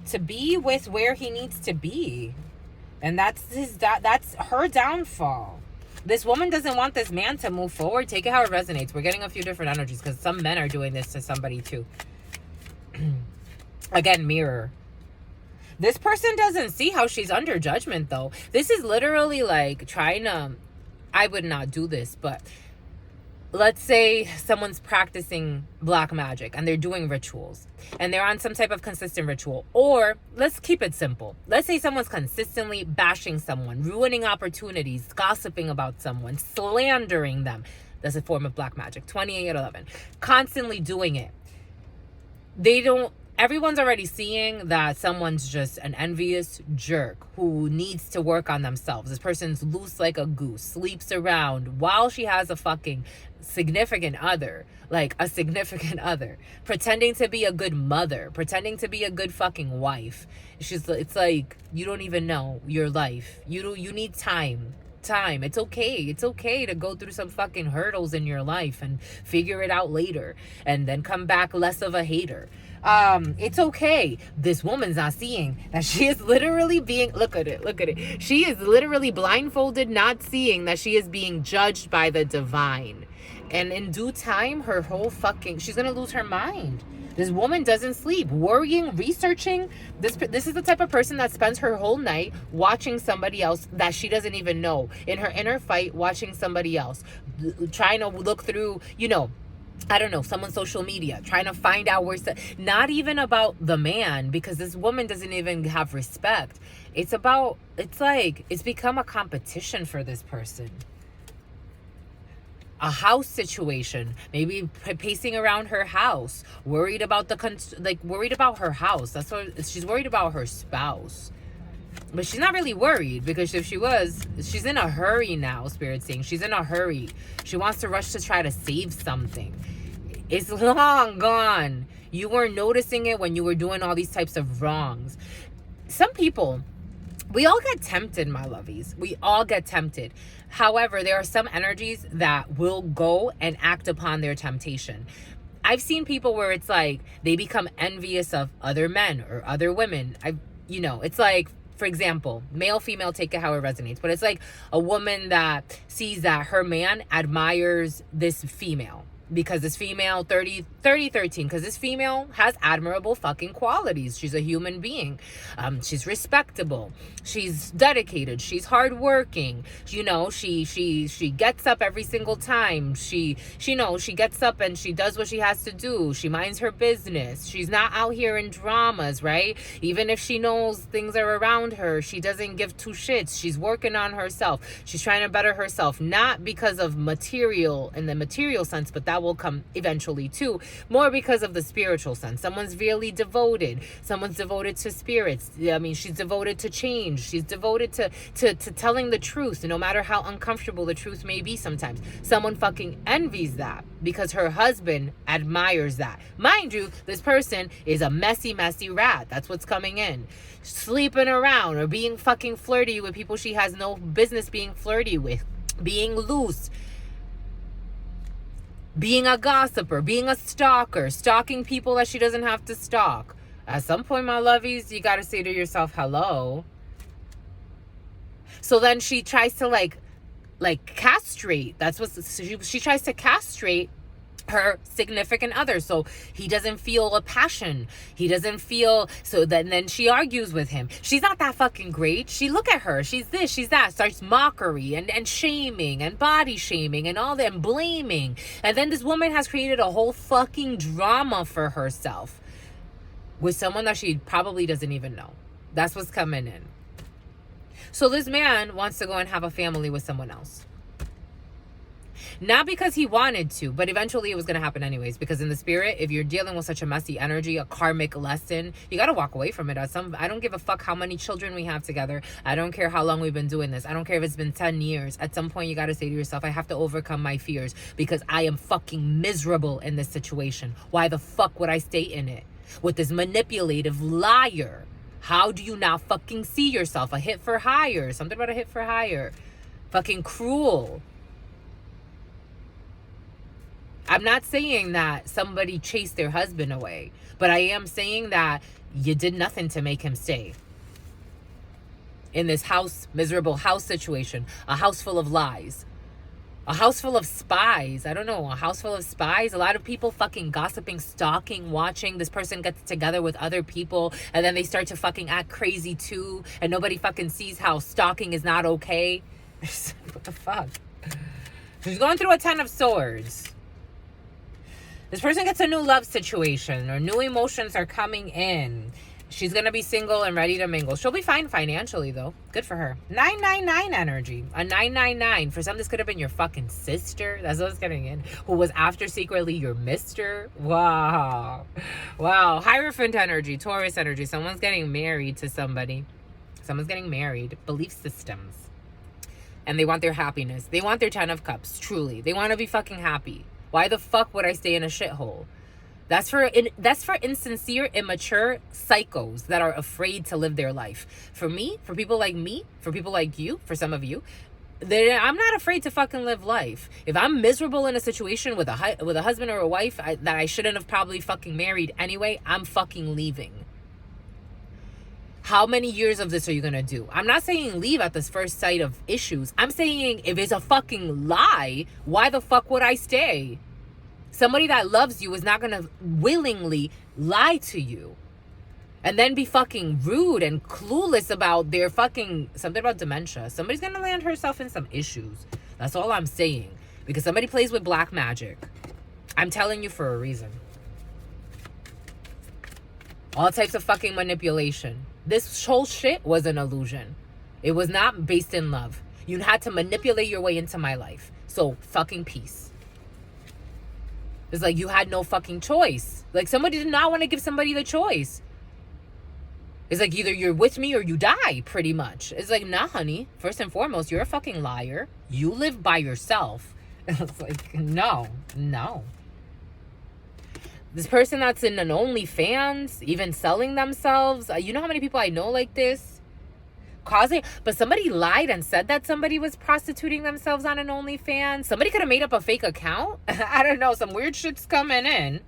to be with where he needs to be, and that's her downfall. This woman doesn't want this man to move forward. Take it how it resonates. We're getting a few different energies because some men are doing this to somebody too. Again, mirror. This person doesn't see how she's under judgment though. This is literally like trying to, I would not do this, but let's say someone's practicing black magic and they're doing rituals and they're on some type of consistent ritual. Or let's keep it simple. Let's say someone's consistently bashing someone, ruining opportunities, gossiping about someone, slandering them. That's a form of black magic. 2811. Constantly doing it. They don't, everyone's already seeing that someone's just an envious jerk who needs to work on themselves. This person's loose like a goose, sleeps around while she has a fucking significant other, like a significant other, pretending to be a good mother, pretending to be a good fucking wife. It's like, you don't even know your life. You need time. It's okay to go through some fucking hurdles in your life and figure it out later and then come back less of a hater. It's okay. This woman's not seeing that she is literally being, look at it, she is literally blindfolded, not seeing that she is being judged by the divine. And in due time, her whole fucking, she's gonna lose her mind. This woman doesn't sleep, worrying, researching. This is the type of person that spends her whole night watching somebody else that she doesn't even know. In her inner fight, watching somebody else. Trying to look through, I don't know, someone's social media. Trying to find out where's not even about the man, because this woman doesn't even have respect. It's become a competition for this person. A house situation, maybe pacing around her house, worried about worried about her house. That's what she's worried about, her spouse. But she's not really worried, because if she was, she's in a hurry now. Spirit's saying she's in a hurry. She wants to rush to try to save something. It's long gone. You weren't noticing it when you were doing all these types of wrongs. Some people, we all get tempted, my lovies. We all get tempted. However, there are some energies that will go and act upon their temptation. I've seen people where it's like they become envious of other men or other women. It's like, for example, male, female, take it how it resonates. But it's like a woman that sees that her man admires this female. Because this female, 3013, because this female has admirable fucking qualities. She's a human being. She's respectable. She's dedicated. She's hardworking. She gets up every single time. She gets up and she does what she has to do. She minds her business. She's not out here in dramas, right? Even if she knows things are around her, she doesn't give two shits. She's working on herself. She's trying to better herself, not because of material in the material sense, but that will come eventually too, more because of the spiritual sense. Someone's really devoted. Someone's devoted to spirits. I mean, she's devoted to change. She's devoted to telling the truth, no matter how uncomfortable the truth may be sometimes. Someone fucking envies that because her husband admires that. Mind you, this person is a messy rat. That's what's coming in. Sleeping around or being fucking flirty with people she has no business being flirty with. Being loose. Being a gossiper, being a stalker, stalking people that she doesn't have to stalk. At some point, my lovies, you got to say to yourself, hello. So then she tries to like castrate. That's what she tries to castrate her significant other, so he doesn't feel a passion. He doesn't feel, so then she argues with him. She's not that fucking great. Look at her. She's this, she's that. Starts mockery and shaming and body shaming and all that, and blaming. And then this woman has created a whole fucking drama for herself with someone that she probably doesn't even know. That's what's coming in. So this man wants to go and have a family with someone else. Not because he wanted to, but eventually it was going to happen anyways. Because in the spirit, if you're dealing with such a messy energy, a karmic lesson, you got to walk away from it. I don't give a fuck how many children we have together. I don't care how long we've been doing this. I don't care if it's been 10 years. At some point, you got to say to yourself, I have to overcome my fears because I am fucking miserable in this situation. Why the fuck would I stay in it with this manipulative liar? How do you now fucking see yourself? A hit for hire. Something about a hit for hire. Fucking cruel. I'm not saying that somebody chased their husband away, but I am saying that you did nothing to make him stay in this miserable house situation, a house full of lies, a house full of spies. I don't know, a house full of spies. A lot of people fucking gossiping, stalking, watching. This person gets together with other people and then they start to fucking act crazy too, and nobody fucking sees how stalking is not okay. What the fuck? She's going through a 10 of Swords. This person gets a new love situation or new emotions are coming in. She's going to be single and ready to mingle. She'll be fine financially, though. Good for her. 999 energy. A 999. For some, this could have been your fucking sister. That's what I was getting in. Who was after secretly your mister. Wow. Wow. Hierophant energy. Taurus energy. Someone's getting married to somebody. Someone's getting married. Belief systems. And they want their happiness. They want their 10 of cups. Truly. They want to be fucking happy. Why the fuck would I stay in a shithole? That's for insincere, immature psychos that are afraid to live their life. For me, for people like me, for people like you, for some of you, I'm not afraid to fucking live life. If I'm miserable in a situation with a husband or a wife that I shouldn't have probably fucking married anyway, I'm fucking leaving. How many years of this are you gonna do? I'm not saying leave at this first sight of issues. I'm saying if it's a fucking lie, why the fuck would I stay? Somebody that loves you is not going to willingly lie to you and then be fucking rude and clueless about their fucking, something about dementia. Somebody's going to land herself in some issues. That's all I'm saying. Because somebody plays with black magic. I'm telling you for a reason. All types of fucking manipulation. This whole shit was an illusion. It was not based in love. You had to manipulate your way into my life. So fucking peace. It's like you had no fucking choice. Like somebody did not want to give somebody the choice. It's like either you're with me or you die, pretty much. It's like, nah, honey. First and foremost, you're a fucking liar. You live by yourself. It's like, no. This person that's in an OnlyFans, even selling themselves. You know how many people I know like this? But somebody lied and said that somebody was prostituting themselves on an OnlyFans. Somebody could have made up a fake account. I don't know. Some weird shit's coming in.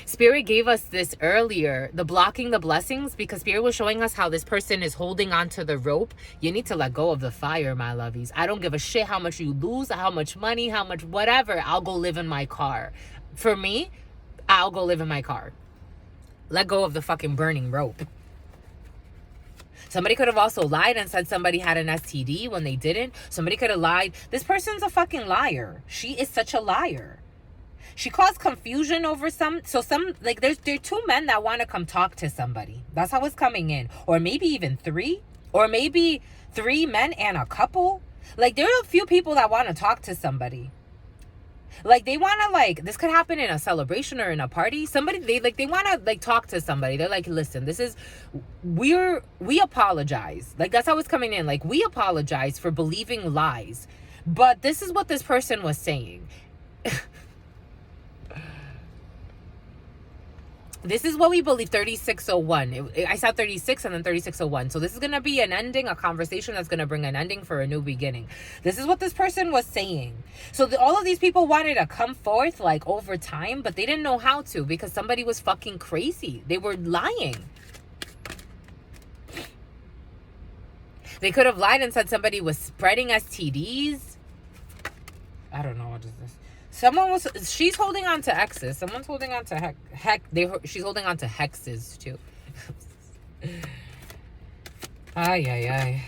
Spirit gave us this earlier, the blocking the blessings, because Spirit was showing us how this person is holding onto the rope. You need to let go of the fire, my lovies. I don't give a shit how much you lose, how much money, how much whatever. I'll go live in my car. For me, I'll go live in my car. Let go of the fucking burning rope. Somebody could have also lied and said somebody had an STD when they didn't. Somebody could have lied. This person's a fucking liar. She is such a liar. She caused confusion over like there are two men that want to come talk to somebody. That's how it's coming in. Or maybe even three. Or maybe 3 men and a couple. Like there are a few people that want to talk to somebody. Like they want to like, this could happen in a celebration or in a party. Somebody, they want to like talk to somebody. They're like, listen, we apologize. Like that's how it's coming in. Like we apologize for believing lies. But this is what this person was saying. This is what we believe, 3601. I saw 36 and then 3601. So this is going to be an ending, a conversation that's going to bring an ending for a new beginning. This is what this person was saying. So all of these people wanted to come forth like over time, but they didn't know how to because somebody was fucking crazy. They were lying. They could have lied and said somebody was spreading STDs. I don't know what is this. She's holding on to X's. Someone's holding on to she's holding on to hexes too. Ay.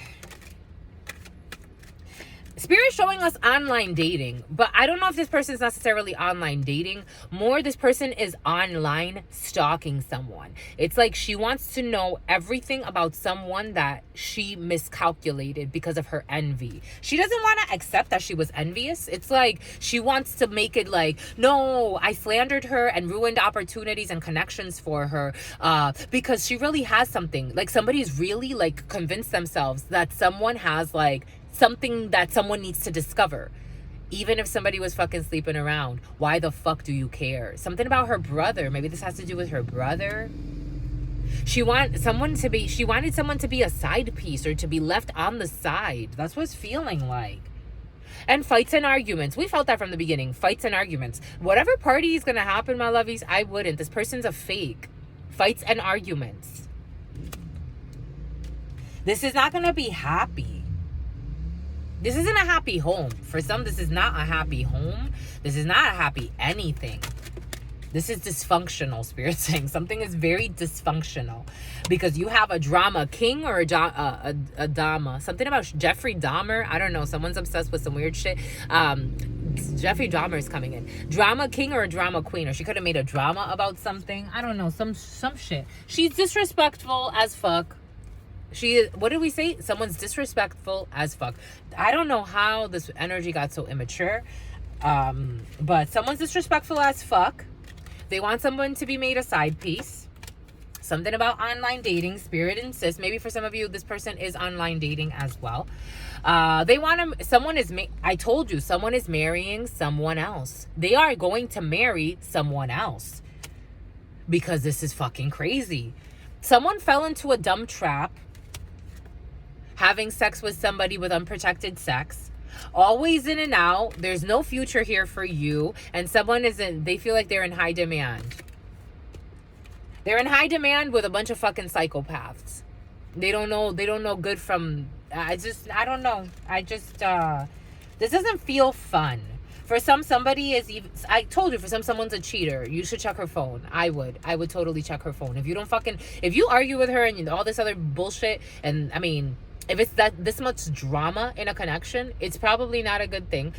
Spirit showing us online dating, but I don't know if this person is necessarily online dating. More, this person is online stalking someone. It's like she wants to know everything about someone that she miscalculated because of her envy. She doesn't want to accept that she was envious. It's like she wants to make it like, no, I slandered her and ruined opportunities and connections for her because she really has something. Like somebody's really like convinced themselves that someone has like something that someone needs to discover. Even if somebody was fucking sleeping around, why the fuck do you care? Something about her brother. Maybe this has to do with her brother. She wanted someone to be a side piece or to be left on the side. That's what it's feeling like. And fights and arguments. We felt that from the beginning. Fights and arguments. Whatever party is going to happen, my lovies, I wouldn't. This person's a fake. Fights and arguments. This is not going to be happy. This isn't a happy home. For some, this is not a happy home. This is not a happy anything. This is dysfunctional, Spirit saying. Something is very dysfunctional. Because you have a drama king or a Dama. Something about Jeffrey Dahmer. I don't know. Someone's obsessed with some weird shit. Jeffrey Dahmer is coming in. Drama king or a drama queen, or she could have made a drama about something. I don't know, some shit. She's disrespectful as fuck. What did we say? Someone's disrespectful as fuck. I don't know how this energy got so immature. But someone's disrespectful as fuck. They want someone to be made a side piece. Something about online dating. Spirit insists. Maybe for some of you, this person is online dating as well. They want to, I told you, someone is marrying someone else. They are going to marry someone else. Because this is fucking crazy. Someone fell into a dumb trap. Having sex with somebody with unprotected sex. Always in and out. There's no future here for you. And someone they feel like they're in high demand. They're in high demand with a bunch of fucking psychopaths. They don't know good from, I don't know. This doesn't feel fun. For somebody is even, I told you, for someone's a cheater. You should check her phone. I would totally check her phone. If you argue with her and all this other bullshit, and I mean, if it's this much drama in a connection, it's probably not a good thing.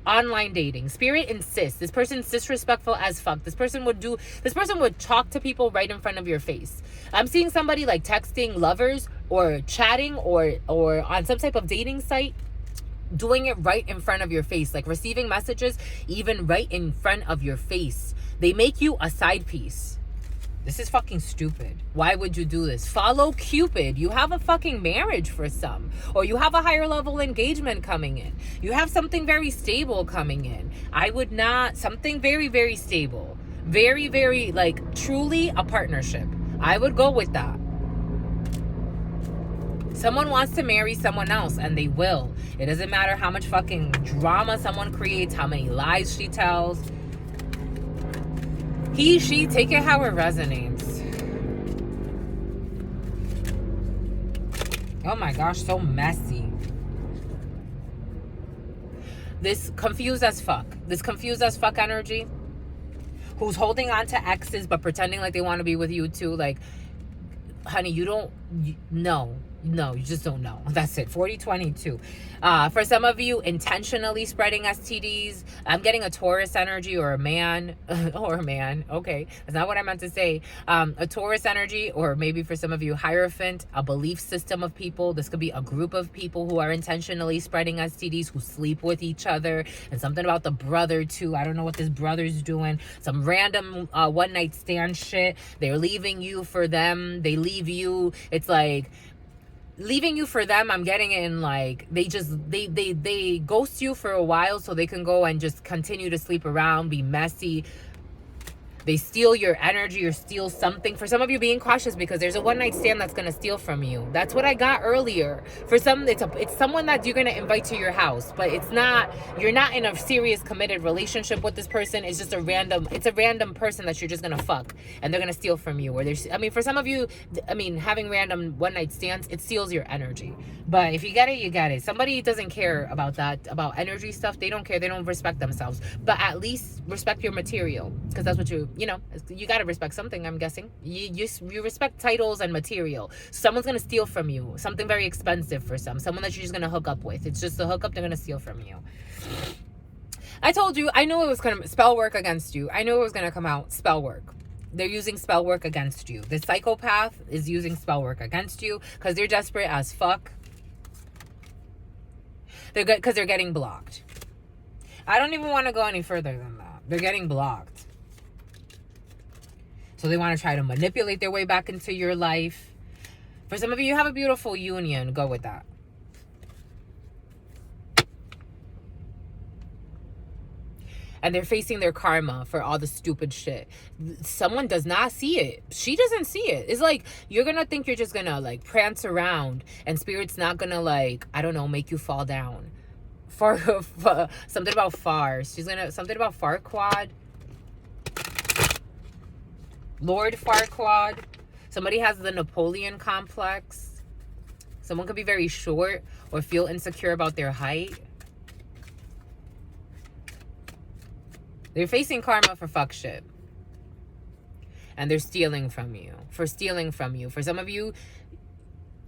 Online dating. Spirit insists. This person's disrespectful as fuck. This person would talk to people right in front of your face. I'm seeing somebody like texting lovers or chatting or on some type of dating site, doing it right in front of your face, like receiving messages even right in front of your face. They make you a side piece. This is fucking stupid. Why would you do this? Follow Cupid. You have a fucking marriage for some. Or you have a higher level engagement coming in. You have something very stable coming in. I would not... Something very, very stable. Very, very, like, truly a partnership. I would go with that. Someone wants to marry someone else, and they will. It doesn't matter how much fucking drama someone creates, how many lies she tells. He, she, take it how it resonates. Oh my gosh, so messy. This confused as fuck energy, who's holding on to exes but pretending like they want to be with you too. Like, honey, you just don't know. That's it. 4022. For some of you, intentionally spreading STDs. I'm getting a Taurus energy or a man. Okay. That's not what I meant to say. A Taurus energy, or maybe for some of you, Hierophant, a belief system of people. This could be a group of people who are intentionally spreading STDs, who sleep with each other. And something about the brother too. I don't know what this brother's doing. Some random one night stand shit. They're leaving you for them. They leave you. It's like... leaving you for them. I'm getting it in like they ghost you for a while so they can go and just continue to sleep around, be messy. They steal your energy or steal something. For some of you, being cautious because there's a one-night stand that's going to steal from you. That's what I got earlier. For some, it's someone that you're going to invite to your house, but you're not in a serious committed relationship with this person. It's just a random person that you're just going to fuck, and they're going to steal from you. Or for some of you, having random one-night stands, it steals your energy. But if you get it, you get it. Somebody doesn't care about that, about energy stuff. They don't care. They don't respect themselves. But at least respect your material, because that's what you got to respect something, I'm guessing. You respect titles and material. Someone's going to steal from you. Something very expensive for someone that you're just going to hook up with. It's just a hookup, they're going to steal from you. I told you, I knew it was going to spell work against you. I knew it was going to come out, spell work. They're using spell work against you. The psychopath is using spell work against you because they're desperate as fuck. Because they're getting blocked. I don't even want to go any further than that. They're getting blocked. So they want to try to manipulate their way back into your life. For some of you, you have a beautiful union. Go with that. And they're facing their karma for all the stupid shit. Someone does not see it. She doesn't see it. It's like, you're going to think you're just going to like prance around, and Spirit's not going to like, I don't know, make you fall down. Something about far. She's going to, something about Farquaad. Lord Farquaad. Somebody has the Napoleon complex. Someone could be very short or feel insecure about their height. They're facing karma for fuck shit. And they're stealing from you. For stealing from you. For some of you,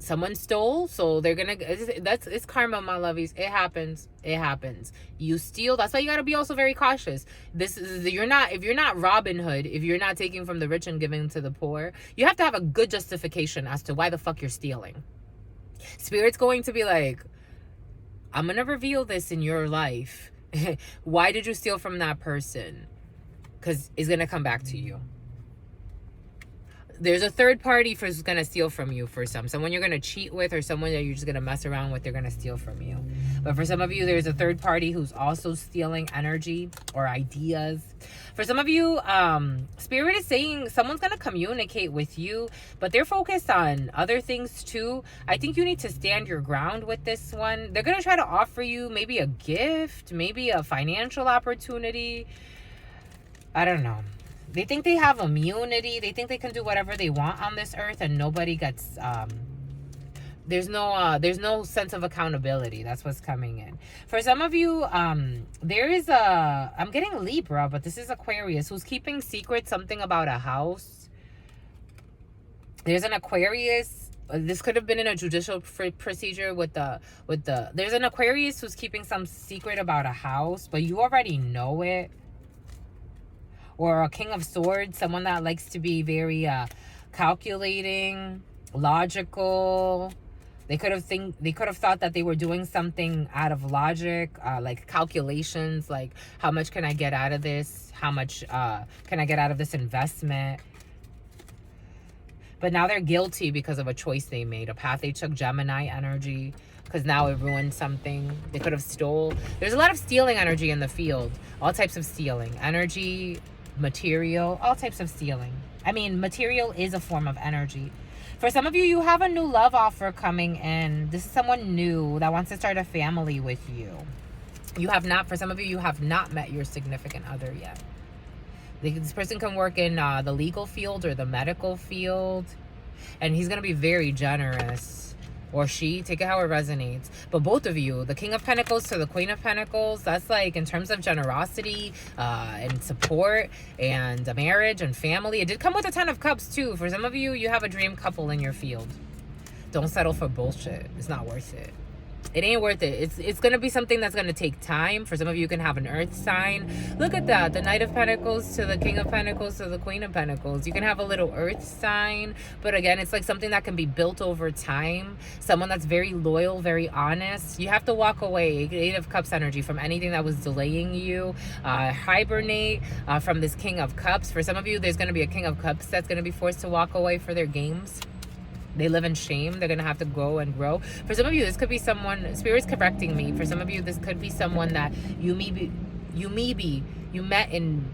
someone stole, so they're gonna, it's karma, my lovies. It happens. It happens. You steal, that's why you gotta be also very cautious. This is, you're not, if you're not Robin Hood, if you're not taking from the rich and giving to the poor, you have to have a good justification as to why the fuck you're stealing. Spirit's going to be like, I'm gonna reveal this in your life. Why did you steal from that person? Because it's gonna come back to you. There's a third party who's going to steal from you for someone you're going to cheat with, or someone that you're just going to mess around with, they're going to steal from you. But for some of you, there's a third party who's also stealing energy or ideas. For some of you, Spirit is saying someone's going to communicate with you, but they're focused on other things too. I think you need to stand your ground with this one. They're going to try to offer you maybe a gift, maybe a financial opportunity. I don't know. They think they have immunity. They think they can do whatever they want on this earth, and nobody gets, there's no sense of accountability. That's what's coming in. For some of you, there is I'm getting Libra, but this is Aquarius who's keeping secret something about a house. There's an Aquarius. This could have been in a judicial procedure with there's an Aquarius who's keeping some secret about a house, but you already know it. Or a King of Swords, someone that likes to be very calculating, logical. They could have thought that they were doing something out of logic, like calculations, like how much can I get out of this? How much can I get out of this investment? But now they're guilty because of a choice they made, a path they took, Gemini energy, because now it ruined something. They could have stole. There's a lot of stealing energy in the field. All types of stealing. Energy, material, all types of stealing. I mean, material is a form of energy. For some of you, you have a new love offer coming in. This is someone new that wants to start a family with you. For some of you, you have not met your significant other yet. This person can work in the legal field or the medical field, and he's going to be very generous. Or she, take it how it resonates. But both of you, the King of Pentacles to the Queen of Pentacles, that's like in terms of generosity and support and a marriage and family. It did come with a Ten of Cups too. For some of you, you have a dream couple in your field. Don't settle for bullshit. It's not worth it. It ain't worth it. It's going to be something that's going to take time. For some of you, you can have an earth sign. Look at that. The Knight of Pentacles to the King of Pentacles to the Queen of Pentacles. You can have a little earth sign. But again, it's like something that can be built over time. Someone that's very loyal, very honest. You have to walk away, Eight of Cups energy, from anything that was delaying you. Hibernate from this King of Cups. For some of you, there's going to be a King of Cups that's going to be forced to walk away for their games. They live in shame. They're going to have to grow and grow. For some of you, this could be someone, Spirit's correcting me. For some of you, this could be someone that you met in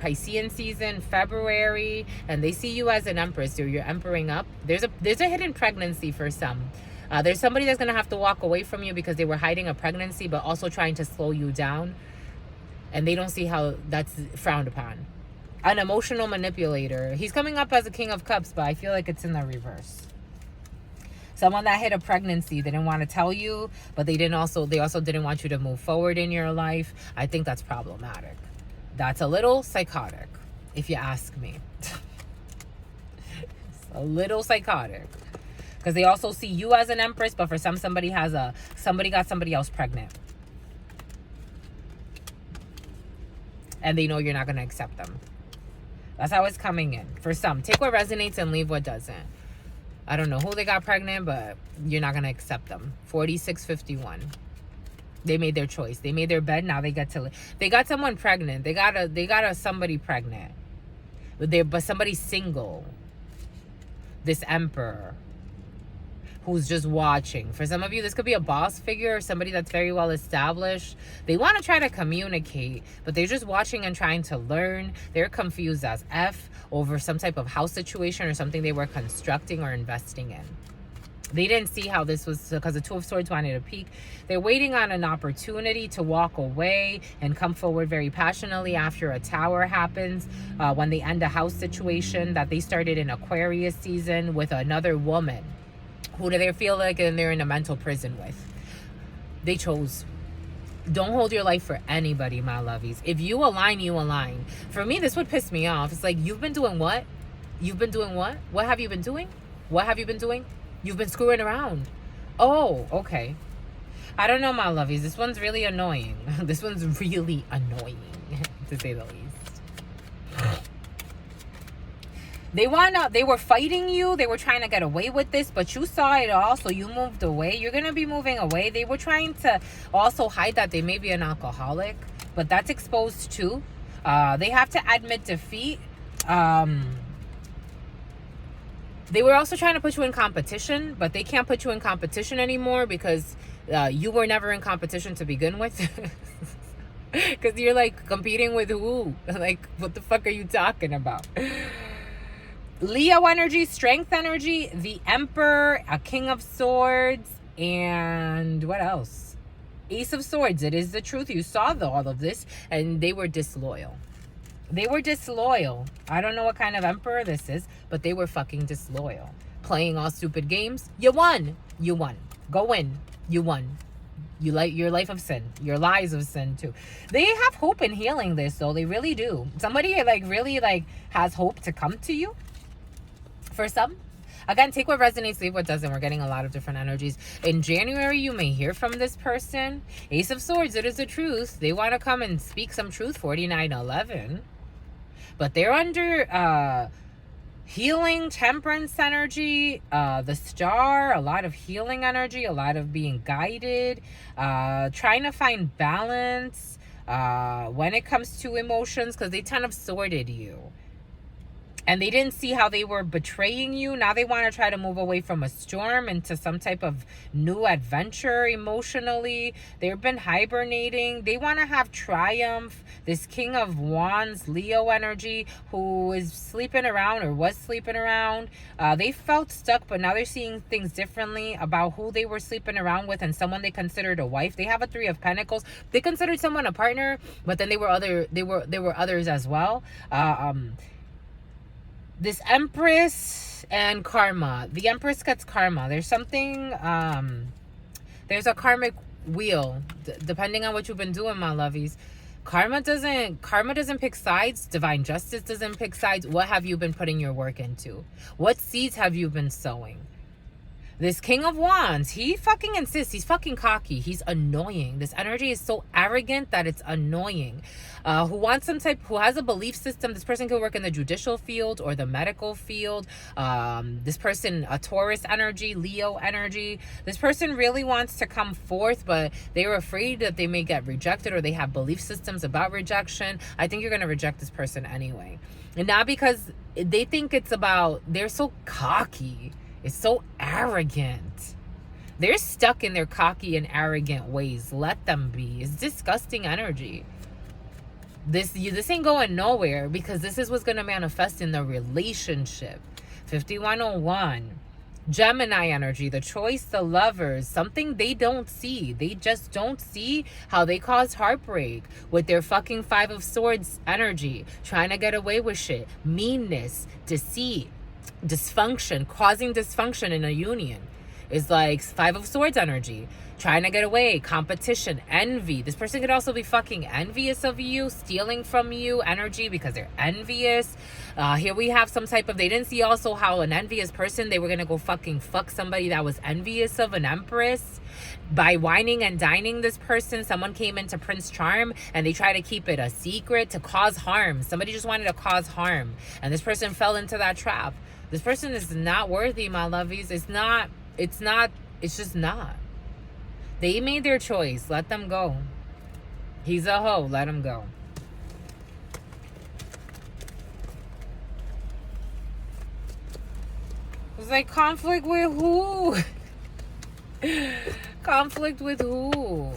Piscean season, February, and they see you as an empress, or you're empering up. There's a hidden pregnancy for some. There's somebody that's going to have to walk away from you because they were hiding a pregnancy, but also trying to slow you down. And they don't see how that's frowned upon. An emotional manipulator. He's coming up as a King of Cups, but I feel like it's in the reverse. Someone that hid a pregnancy, they didn't want to tell you, but they also didn't want you to move forward in your life. I think that's problematic. That's a little psychotic, if you ask me. It's a little psychotic. Because they also see you as an empress, but for somebody got somebody else pregnant. And they know you're not going to accept them. That's how it's coming in. For some, take what resonates and leave what doesn't. I don't know who they got pregnant, but you're not going to accept them. 4651. They made their choice. They made their bed. Now they got someone pregnant. They got somebody pregnant. But somebody's single. This emperor who's just watching. For some of you, this could be a boss figure or somebody that's very well established. They want to try to communicate, but they're just watching and trying to learn. They're confused as F over some type of house situation or something they were constructing or investing in. They didn't see how this was, because the Two of Swords wanted to peak. They're waiting on an opportunity to walk away and come forward very passionately after a tower happens, when they end a house situation that they started in Aquarius season with another woman who do they feel like they're in a mental prison with. They chose. Don't hold your life for anybody, my lovies. If you align, you align. For me, this would piss me off. It's like, you've been doing what? You've been doing what? What have you been doing? What have you been doing? You've been screwing around. Oh, okay. I don't know, my lovies. This one's really annoying. This one's really annoying, to say the least. They were fighting you. They were trying to get away with this, but you saw it all, so you moved away. You're going to be moving away. They were trying to also hide that they may be an alcoholic, but that's exposed too. They have to admit defeat. They were also trying to put you in competition, but they can't put you in competition anymore because you were never in competition to begin with. Because you're like competing with who? Like, what the fuck are you talking about? Leo energy, strength energy, the Emperor, a King of Swords, and what else? Ace of Swords. It is the truth. You saw all of this, and they were disloyal. They were disloyal. I don't know what kind of emperor this is, but they were fucking disloyal. Playing all stupid games. You won. You won. Go in. You won. You like your life of sin, your lives of sin too. They have hope in healing this, though. They really do. Somebody like really like has hope to come to you. For some, again, take what resonates, leave what doesn't. We're getting a lot of different energies. In January, you may hear from this person. Ace of Swords, it is the truth. They want to come and speak some truth, 4911. But they're under healing, temperance energy, the star, a lot of healing energy, a lot of being guided, trying to find balance when it comes to emotions, because they kind of sorted you. And they didn't see how they were betraying you. Now they want to try to move away from a storm into some type of new adventure emotionally. They've been hibernating. They want to have triumph. This King of Wands, Leo energy, who is sleeping around or was sleeping around. They felt stuck, but now they're seeing things differently about who they were sleeping around with and someone they considered a wife. They have a Three of Pentacles. They considered someone a partner, but then there were others as well. This Empress and karma. The Empress gets karma. There's something, there's a karmic wheel, depending on what you've been doing, my lovies. Karma doesn't pick sides. Divine justice doesn't pick sides. What have you been putting your work into? What seeds have you been sowing? This King of Wands, he fucking insists. He's fucking cocky. He's annoying. This energy is so arrogant that it's annoying. Who has a belief system. This person could work in the judicial field or the medical field. This person, a Taurus energy, Leo energy. This person really wants to come forth, but they're afraid that they may get rejected, or they have belief systems about rejection. I think you're going to reject this person anyway. And not because they think it's about, they're so cocky. It's so arrogant. They're stuck in their cocky and arrogant ways. Let them be. It's disgusting energy. This ain't going nowhere, because this is what's going to manifest in the relationship. 5101. Gemini energy, the choice, the lovers, something they don't see. They just don't see how they cause heartbreak with their fucking Five of Swords energy. Trying to get away with shit. Meanness, deceit, dysfunction, causing dysfunction in a union is like Five of Swords energy. Trying to get away, competition, envy. This person could also be fucking envious of you, stealing from you energy because they're envious. Here we have some type of, they didn't see also how an envious person, they were going to go fucking fuck somebody that was envious of an empress. By whining and dining this person, someone came into Prince Charm and they try to keep it a secret to cause harm. Somebody just wanted to cause harm, and this person fell into that trap. This person is not worthy, my lovies. It's just not. They made their choice. Let them go. He's a hoe. Let him go. It's like, conflict with who? Conflict with who?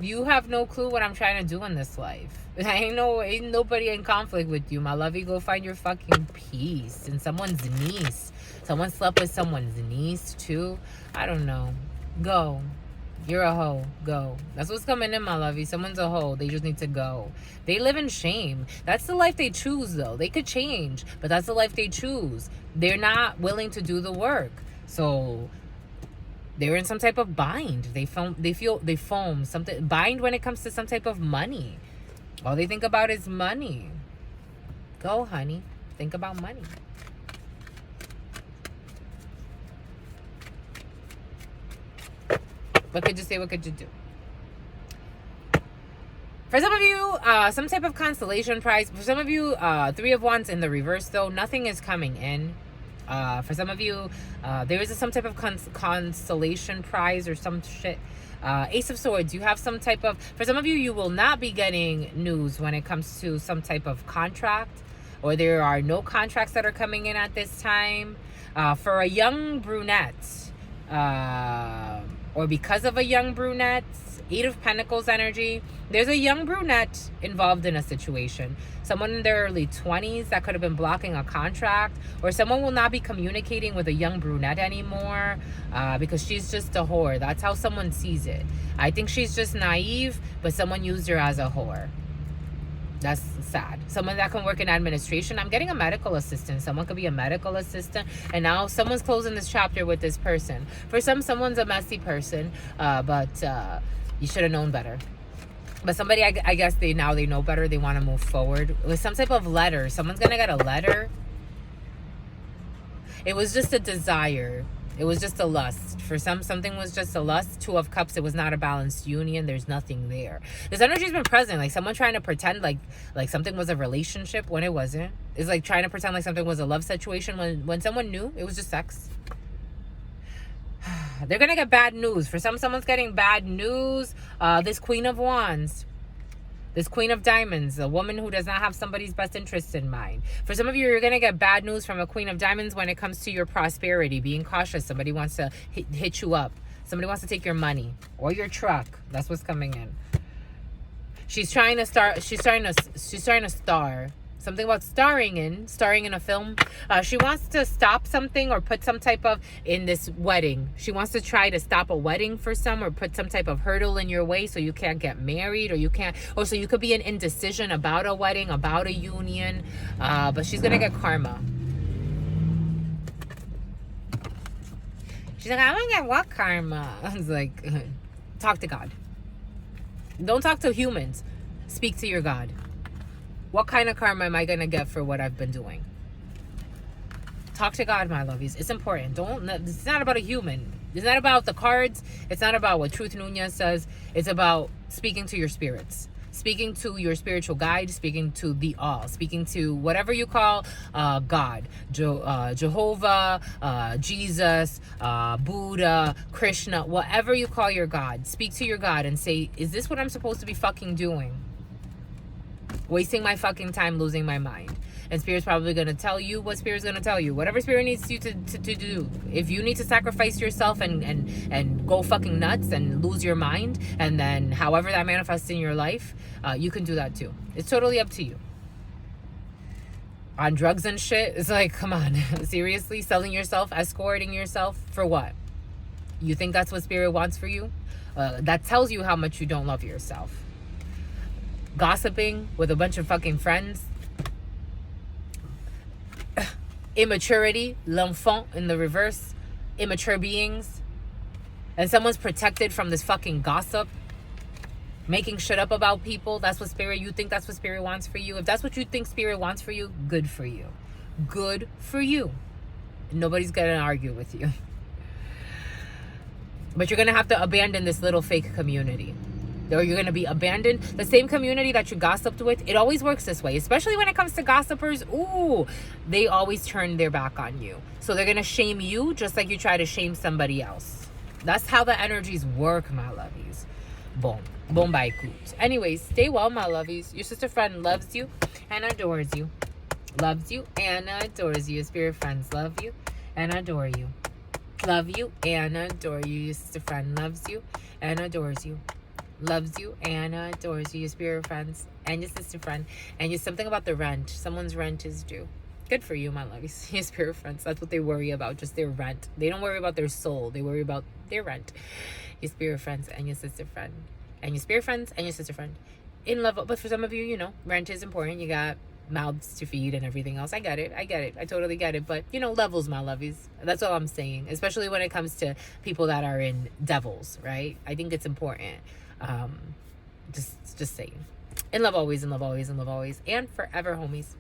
You have no clue what I'm trying to do in this life. Ain't nobody in conflict with you, my lovey. Go find your fucking peace. And someone's niece. Someone slept with someone's niece too. I don't know. Go. You're a hoe. Go. That's what's coming in, my lovey. Someone's a hoe. They just need to go. They live in shame. That's the life they choose, though. They could change, but that's the life they choose. They're not willing to do the work. So they're in some type of bind. They foam something bind when it comes to some type of money. All they think about is money. Go, honey. Think about money. What could you say? What could you do? For some of you, some type of constellation prize. For some of you, Three of Wands in the reverse, though. Nothing is coming in. For some of you, there is some type of constellation prize or some shit. Ace of Swords, you have some type of... For some of you, you will not be getting news when it comes to some type of contract. Or there are no contracts that are coming in at this time. For a young brunette, or because of a young brunette, Eight of Pentacles energy. There's a young brunette involved in a situation. Someone in their early 20s that could have been blocking a contract, or someone will not be communicating with a young brunette anymore because she's just a whore. That's how someone sees it. I think she's just naive, but someone used her as a whore. That's sad. Someone that can work in administration. I'm getting a medical assistant. Someone could be a medical assistant. And now someone's closing this chapter with this person. For some, someone's a messy person. But you should have known better. But somebody, I guess they know better. They want to move forward. With some type of letter. Someone's going to get a letter. It was just a desire. It was just a lust. For some, something was just a lust. Two of Cups, it was not a balanced union. There's nothing there. This energy's been present. Like someone trying to pretend like something was a relationship when it wasn't. It's like trying to pretend like something was a love situation when someone knew it was just sex. They're going to get bad news. For some, someone's getting bad news. This Queen of Wands. This Queen of Diamonds, a woman who does not have somebody's best interest in mind. For some of you, you're going to get bad news from a Queen of Diamonds when it comes to your prosperity, being cautious. Somebody wants to hit you up. Somebody wants to take your money or your truck. That's what's coming in. She's trying to star. Something about starring in a film. She wants to stop something or put some type of in this wedding. She wants to try to stop a wedding for some, or put some type of hurdle in your way so you can't get married, or you can't, or so you could be in indecision about a wedding, about a union. But she's gonna get karma. She's like, I'm gonna get what karma? I was like, talk to God. Don't talk to humans. Speak to your God. What kind of karma am I going to get for what I've been doing? Talk to God, my lovies. It's important. It's not about a human. It's not about the cards. It's not about what Truth Nunez says. It's about speaking to your spirits. Speaking to your spiritual guide. Speaking to the all. Speaking to whatever you call God. Jehovah, Jesus, Buddha, Krishna. Whatever you call your God. Speak to your God and say, is this what I'm supposed to be fucking doing? Wasting my fucking time, losing my mind. And Spirit's probably going to tell you what Spirit's going to tell you. Whatever Spirit needs you to do. If you need to sacrifice yourself and go fucking nuts and lose your mind, and then however that manifests in your life, you can do that too. It's totally up to you. On drugs and shit, it's like, come on. Seriously? Selling yourself, escorting yourself for what? You think that's what Spirit wants for you? That tells you how much you don't love yourself. Gossiping with a bunch of fucking friends. Immaturity, l'enfant in the reverse. Immature beings. And someone's protected from this fucking gossip. Making shit up about people. That's what Spirit, you think that's what Spirit wants for you. If that's what you think Spirit wants for you, good for you. Good for you. Nobody's gonna argue with you. But you're gonna have to abandon this little fake community. Or you're going to be abandoned. The same community that you gossiped with, it always works this way. Especially when it comes to gossipers. Ooh, they always turn their back on you. So they're going to shame you just like you try to shame somebody else. That's how the energies work, my lovies. Boom. Boom by coots. Anyways, stay well, my lovies. Your sister friend loves you and adores you. Loves you and adores you. Your spirit friends love you and adore you. Love you and adore you. Your sister friend loves you and adores you. Loves you and adores you. Your spirit friends and your sister friend. And you're something about the rent. Someone's rent is due. Good for you, my lovies. Your spirit friends. That's what they worry about. Just their rent. They don't worry about their soul. They worry about their rent. Your spirit friends and your sister friend. And your spirit friends and your sister friend. In love. But for some of you, you know, rent is important. You got mouths to feed and everything else. I get it. I totally get it. But, you know, levels, my lovies. That's all I'm saying. Especially when it comes to people that are in devils, right? I think it's important. Just saying. In love always, in love always, in love always, and forever, homies.